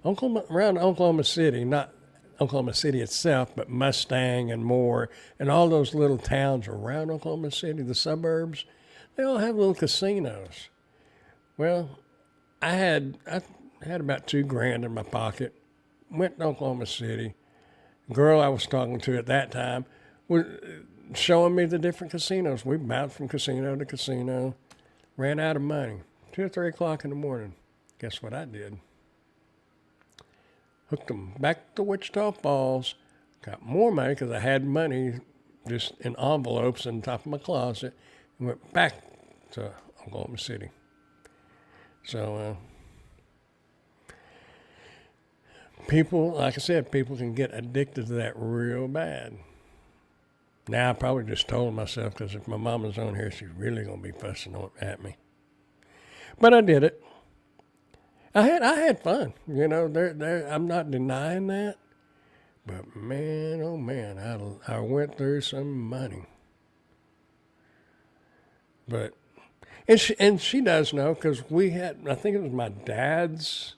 Around Oklahoma City, not Oklahoma City itself, but Mustang and Moore and all those little towns around Oklahoma City, the suburbs, they all have little casinos. Well, I had about $2,000 in my pocket, went to Oklahoma City. Girl I was talking to at that time was showing me the different casinos. We bounced from casino to casino, ran out of money. 2 or 3 o'clock in the morning. Guess what I did? Hooked them back to Wichita Falls, got more money because I had money just in envelopes in the top of my closet, and went back to Oklahoma City. So, people, like I said, people can get addicted to that real bad. Now, I probably just told myself because if my mama's on here, she's really going to be fussing at me. But I did it. I had fun, you know. I'm not denying that, but man, oh man, I went through some money. But and she does know because we had, I think it was my dad's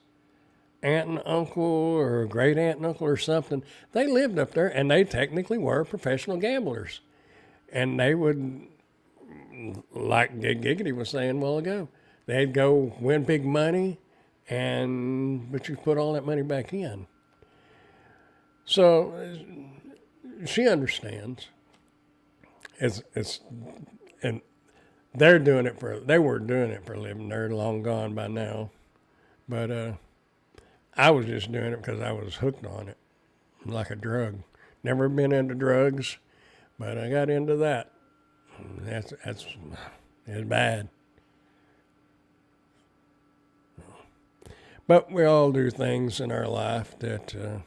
aunt and uncle or great aunt and uncle or something. They lived up there, and they technically were professional gamblers, and they would, like Giggity was saying a while ago. They'd go win big money, but you put all that money back in. So she understands. And they were doing it for a living. They're long gone by now. But I was just doing it because I was hooked on it, like a drug. Never been into drugs, but I got into that. It's bad. But we all do things in our life that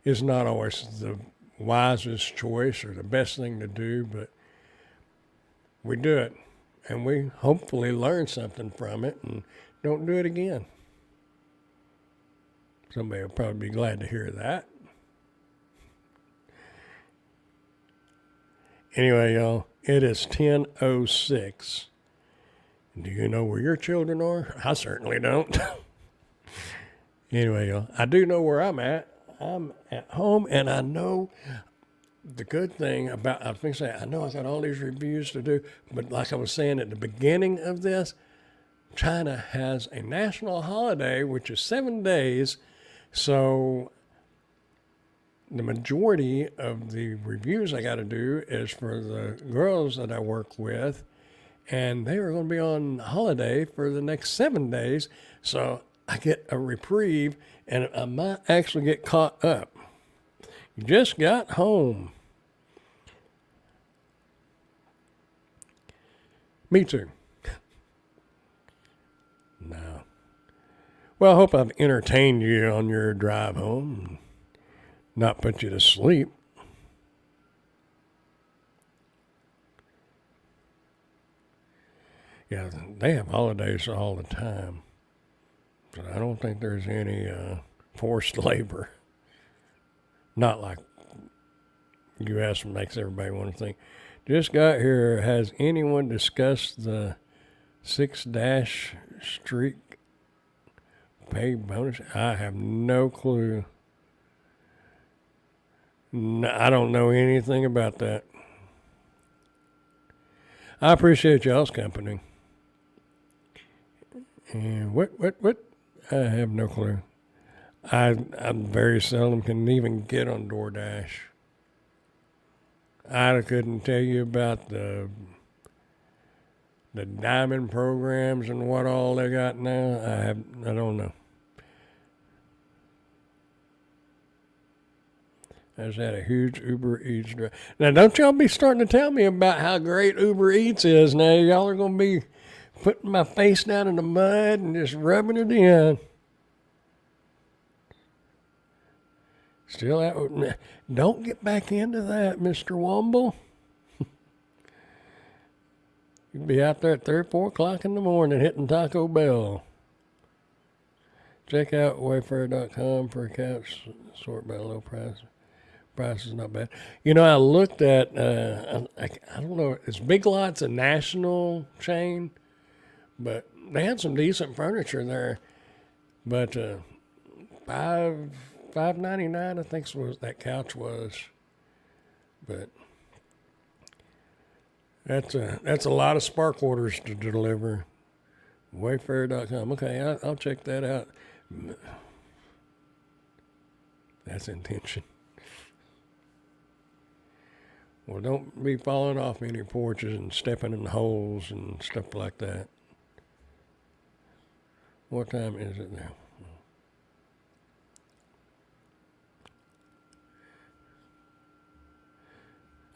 is not always the wisest choice or the best thing to do, but we do it. And we hopefully learn something from it and don't do it again. Somebody will probably be glad to hear that. Anyway, y'all, it is 10:06. Do you know where your children are? I certainly don't. Anyway, y'all, I do know where I'm at. I'm at home, and I know the good thing about, I was going to say, I know I got all these reviews to do, but like I was saying at the beginning of this, China has a national holiday, which is 7 days. So the majority of the reviews I got to do is for the girls that I work with, and they are going to be on holiday for the next 7 days. So I get a reprieve, and I might actually get caught up. You just got home. Me too. No. Well, I hope I've entertained you on your drive home and not put you to sleep. Yeah, they have holidays all the time. So I don't think there's any forced labor. Not like U.S. makes everybody want to think. Just got here. Has anyone discussed the 6-dash streak pay bonus? I have no clue. No, I don't know anything about that. I appreciate y'all's company. And what? I have no clue. I very seldom can even get on DoorDash. I couldn't tell you about the diamond programs and what all they got now. I don't know. I just had a huge Uber Eats drive. Now, don't y'all be starting to tell me about how great Uber Eats is now. Y'all are going to be putting my face down in the mud and just rubbing it in. Still out. Don't get back into that, Mr. Womble. You'd be out there at 3 or 4 o'clock in the morning hitting Taco Bell. Check out Wayfair.com for accounts sort by low price. Price is not bad. You know, I looked at, I don't know, is Big Lots a national chain? But they had some decent furniture there. But $5.99, I think was that couch was. But that's a lot of spark orders to deliver. Wayfair.com. Okay, I'll check that out. That's intention. Well, don't be falling off any porches and stepping in holes and stuff like that. What time is it now?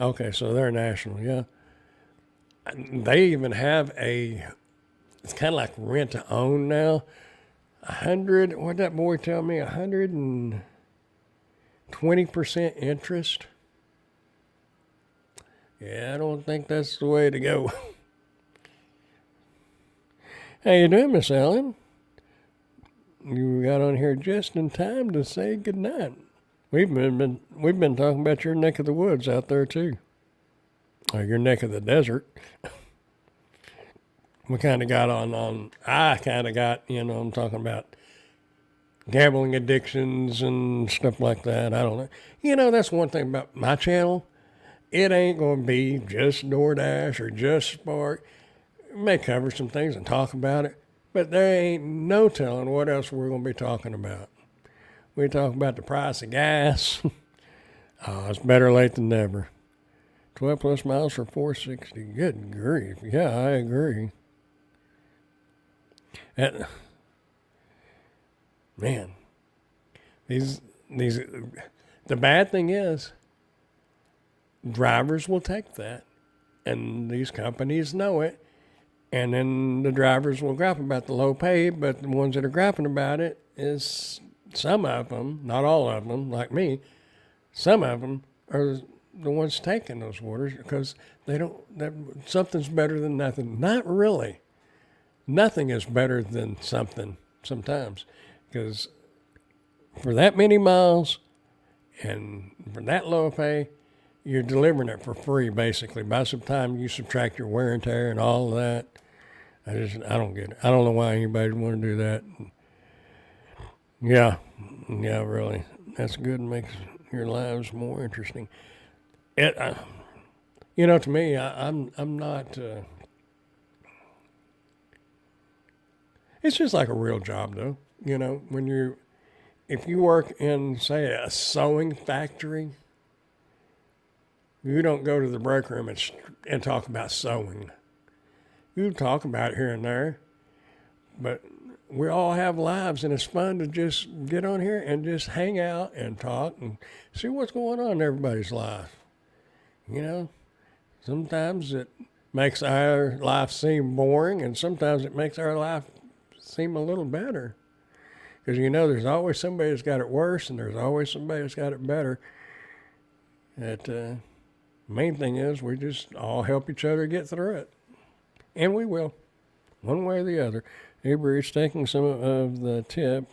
Okay, so they're national, yeah. They even have it's kind of like rent to own now. What'd that boy tell me? 120% interest. Yeah, I don't think that's the way to go. How you doing, Miss Ellen? You got on here just in time to say goodnight. We've been talking about your neck of the woods out there too, or your neck of the desert. We kind of got I kind of got, I'm talking about gambling addictions and stuff like that. I don't know. That's one thing about my channel. It ain't going to be just DoorDash or just Spark. We may cover some things and talk about it, but there ain't no telling what else we're going to be talking about. We talk about the price of gas. Oh, it's better late than never. 12 plus miles for $4.60. Good grief. Yeah, I agree. Man, the bad thing is, drivers will take that, and these companies know it, and then the drivers will gripe about the low pay, but the ones that are griping about it is some of them, not all of them, like me, some of them are the ones taking those orders because something's better than nothing. Not really. Nothing is better than something sometimes, because for that many miles and for that low pay, you're delivering it for free, basically. By some time you subtract your wear and tear and all of that, I don't get it. I don't know why anybody would want to do that. Yeah, really. That's good and makes your lives more interesting. To me, I'm not. It's just like a real job, though. If you work in, say, a sewing factory, you don't go to the break room and talk about sewing. You talk about it here and there, but we all have lives, and it's fun to just get on here and just hang out and talk and see what's going on in everybody's life. Sometimes it makes our life seem boring, and sometimes it makes our life seem a little better. Because there's always somebody that's got it worse, and there's always somebody that's got it better. Main thing is we just all help each other get through it. And we will, one way or the other. Uber Eats taking some of the tip.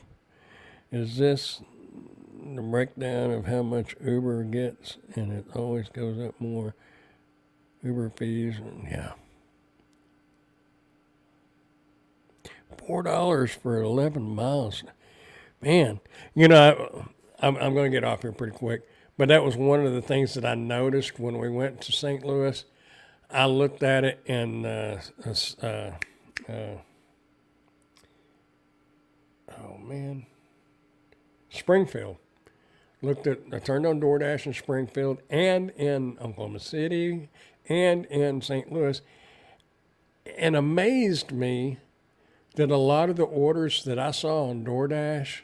Is this the breakdown of how much Uber gets? And it always goes up more. Uber fees, yeah. $4 for 11 miles. Man, I'm going to get off here pretty quick. But that was one of the things that I noticed when we went to St. Louis. I looked at it in, Springfield. I turned on DoorDash in Springfield and in Oklahoma City and in St. Louis, and amazed me that a lot of the orders that I saw on DoorDash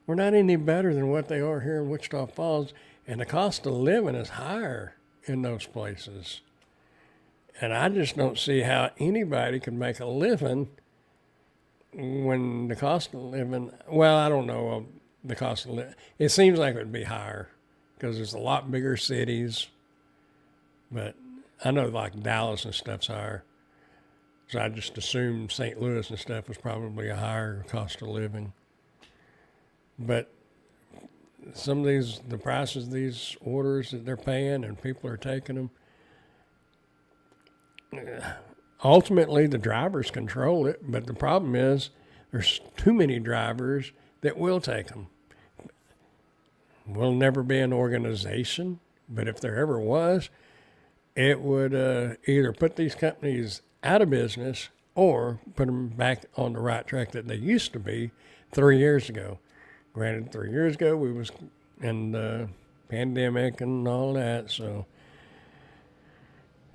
were not any better than what they are here in Wichita Falls, and the cost of living is higher in those places. And I just don't see how anybody could make a living when the cost of living, well, I don't know the cost of living. It seems like it would be higher because there's a lot bigger cities, but I know like Dallas and stuff's higher. So I just assumed St. Louis and stuff was probably a higher cost of living. But some of the prices of these orders that they're paying and people are taking them, ultimately the drivers control it. But the problem is there's too many drivers that will take them. We'll never be an organization, but if there ever was, it would either put these companies out of business or put them back on the right track that they used to be 3 years ago. Granted, 3 years ago we was in the pandemic and all that, so,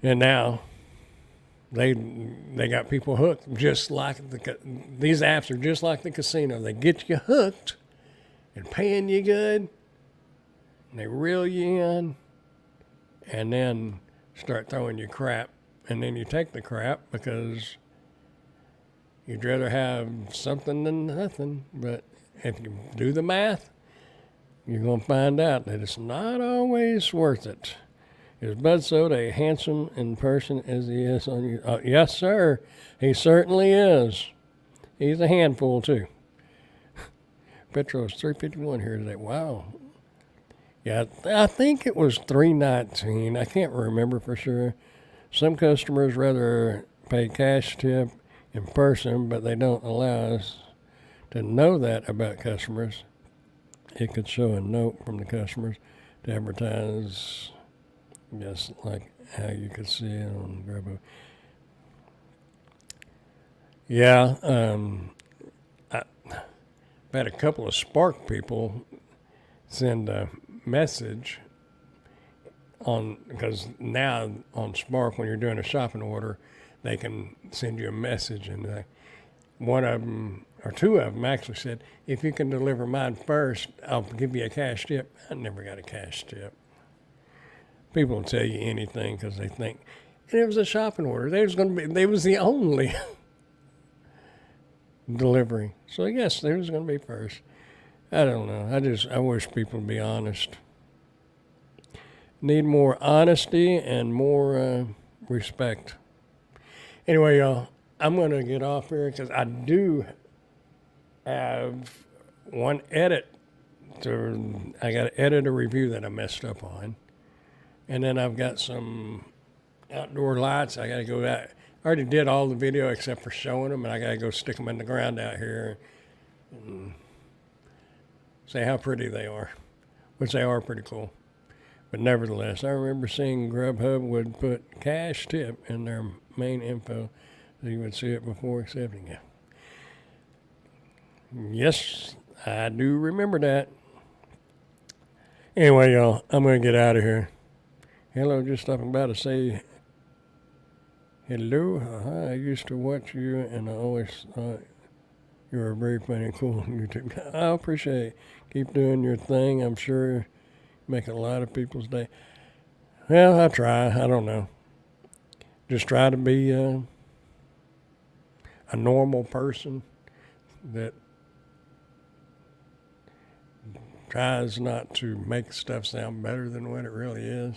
and now they got people hooked, just like these apps are just like the casino. They get you hooked and paying you good, and they reel you in, and then start throwing you crap, and then you take the crap because you'd rather have something than nothing. But if you do the math, you're going to find out that it's not always worth it. Is Bud Soda handsome in person as he is on you? Yes, sir. He certainly is. He's a handful, too. Petrol's $3.51 here today. Wow. Yeah, I think it was $3.19. I can't remember for sure. Some customers rather pay cash tip in person, but they don't allow us to know that about customers. It could show a note from the customers to advertise, just like how you could see it on Grubhub. Yeah, I've had a couple of Spark people send a message on, because now on Spark, when you're doing a shopping order, they can send you a message, and one of them or two of them actually said, if you can deliver mine first, I'll give you a cash tip. I never got a cash tip. People will tell you anything because they think, and it was a shopping order. They was the only delivery. So yes, they was going to be first. I don't know. I wish people would be honest. Need more honesty and more respect. Anyway, y'all, I'm going to get off here because I do have one edit. I got to edit a review that I messed up on. And then I've got some outdoor lights. I got to go out. I already did all the video except for showing them, and I got to go stick them in the ground out here and say how pretty they are, which they are pretty cool. But nevertheless, I remember seeing Grubhub would put cash tip in their main info so you would see it before accepting it. Yes, I do remember that. Anyway, y'all, I'm going to get out of here. Hello, just stopping by to say hello. I used to watch you, and I always thought you were very funny and cool on YouTube. I appreciate it. Keep doing your thing. I'm sure you make a lot of people's day. Well, I try. I don't know. Just try to be a normal person that tries not to make stuff sound better than what it really is.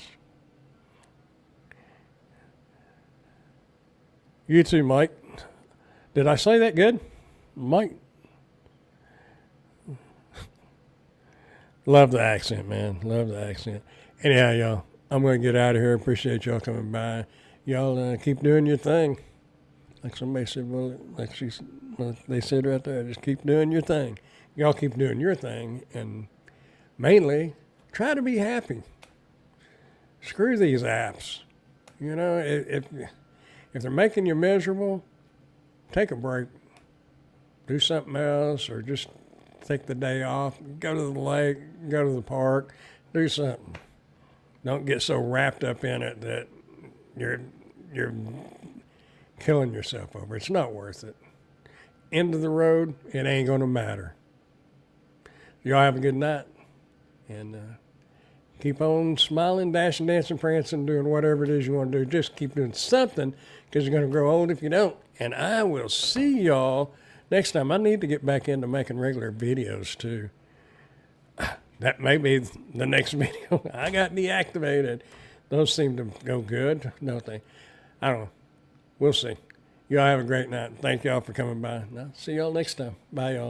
You too, Mike. Did I say that good? Mike. Love the accent, man. Love the accent. Anyhow, y'all, I'm going to get out of here. Appreciate y'all coming by. Y'all keep doing your thing. Like somebody said, well, they said right there, just keep doing your thing. Y'all keep doing your thing, and mainly, try to be happy. Screw these apps. You know, if they're making you miserable, take a break. Do something else, or just take the day off, go to the lake, go to the park, do something. Don't get so wrapped up in it that you're killing yourself over. It's not worth it. End of the road, it ain't gonna matter. Y'all have a good night, and keep on smiling, dashing, dancing, prancing, doing whatever it is you want to do. Just keep doing something, because you're gonna grow old if you don't. And I will see y'all next time. I need to get back into making regular videos too. That may be the next video. I got deactivated. Those seem to go good, don't they? I don't know. We'll see. Y'all have a great night. Thank y'all for coming by. I'll see y'all next time. Bye, y'all.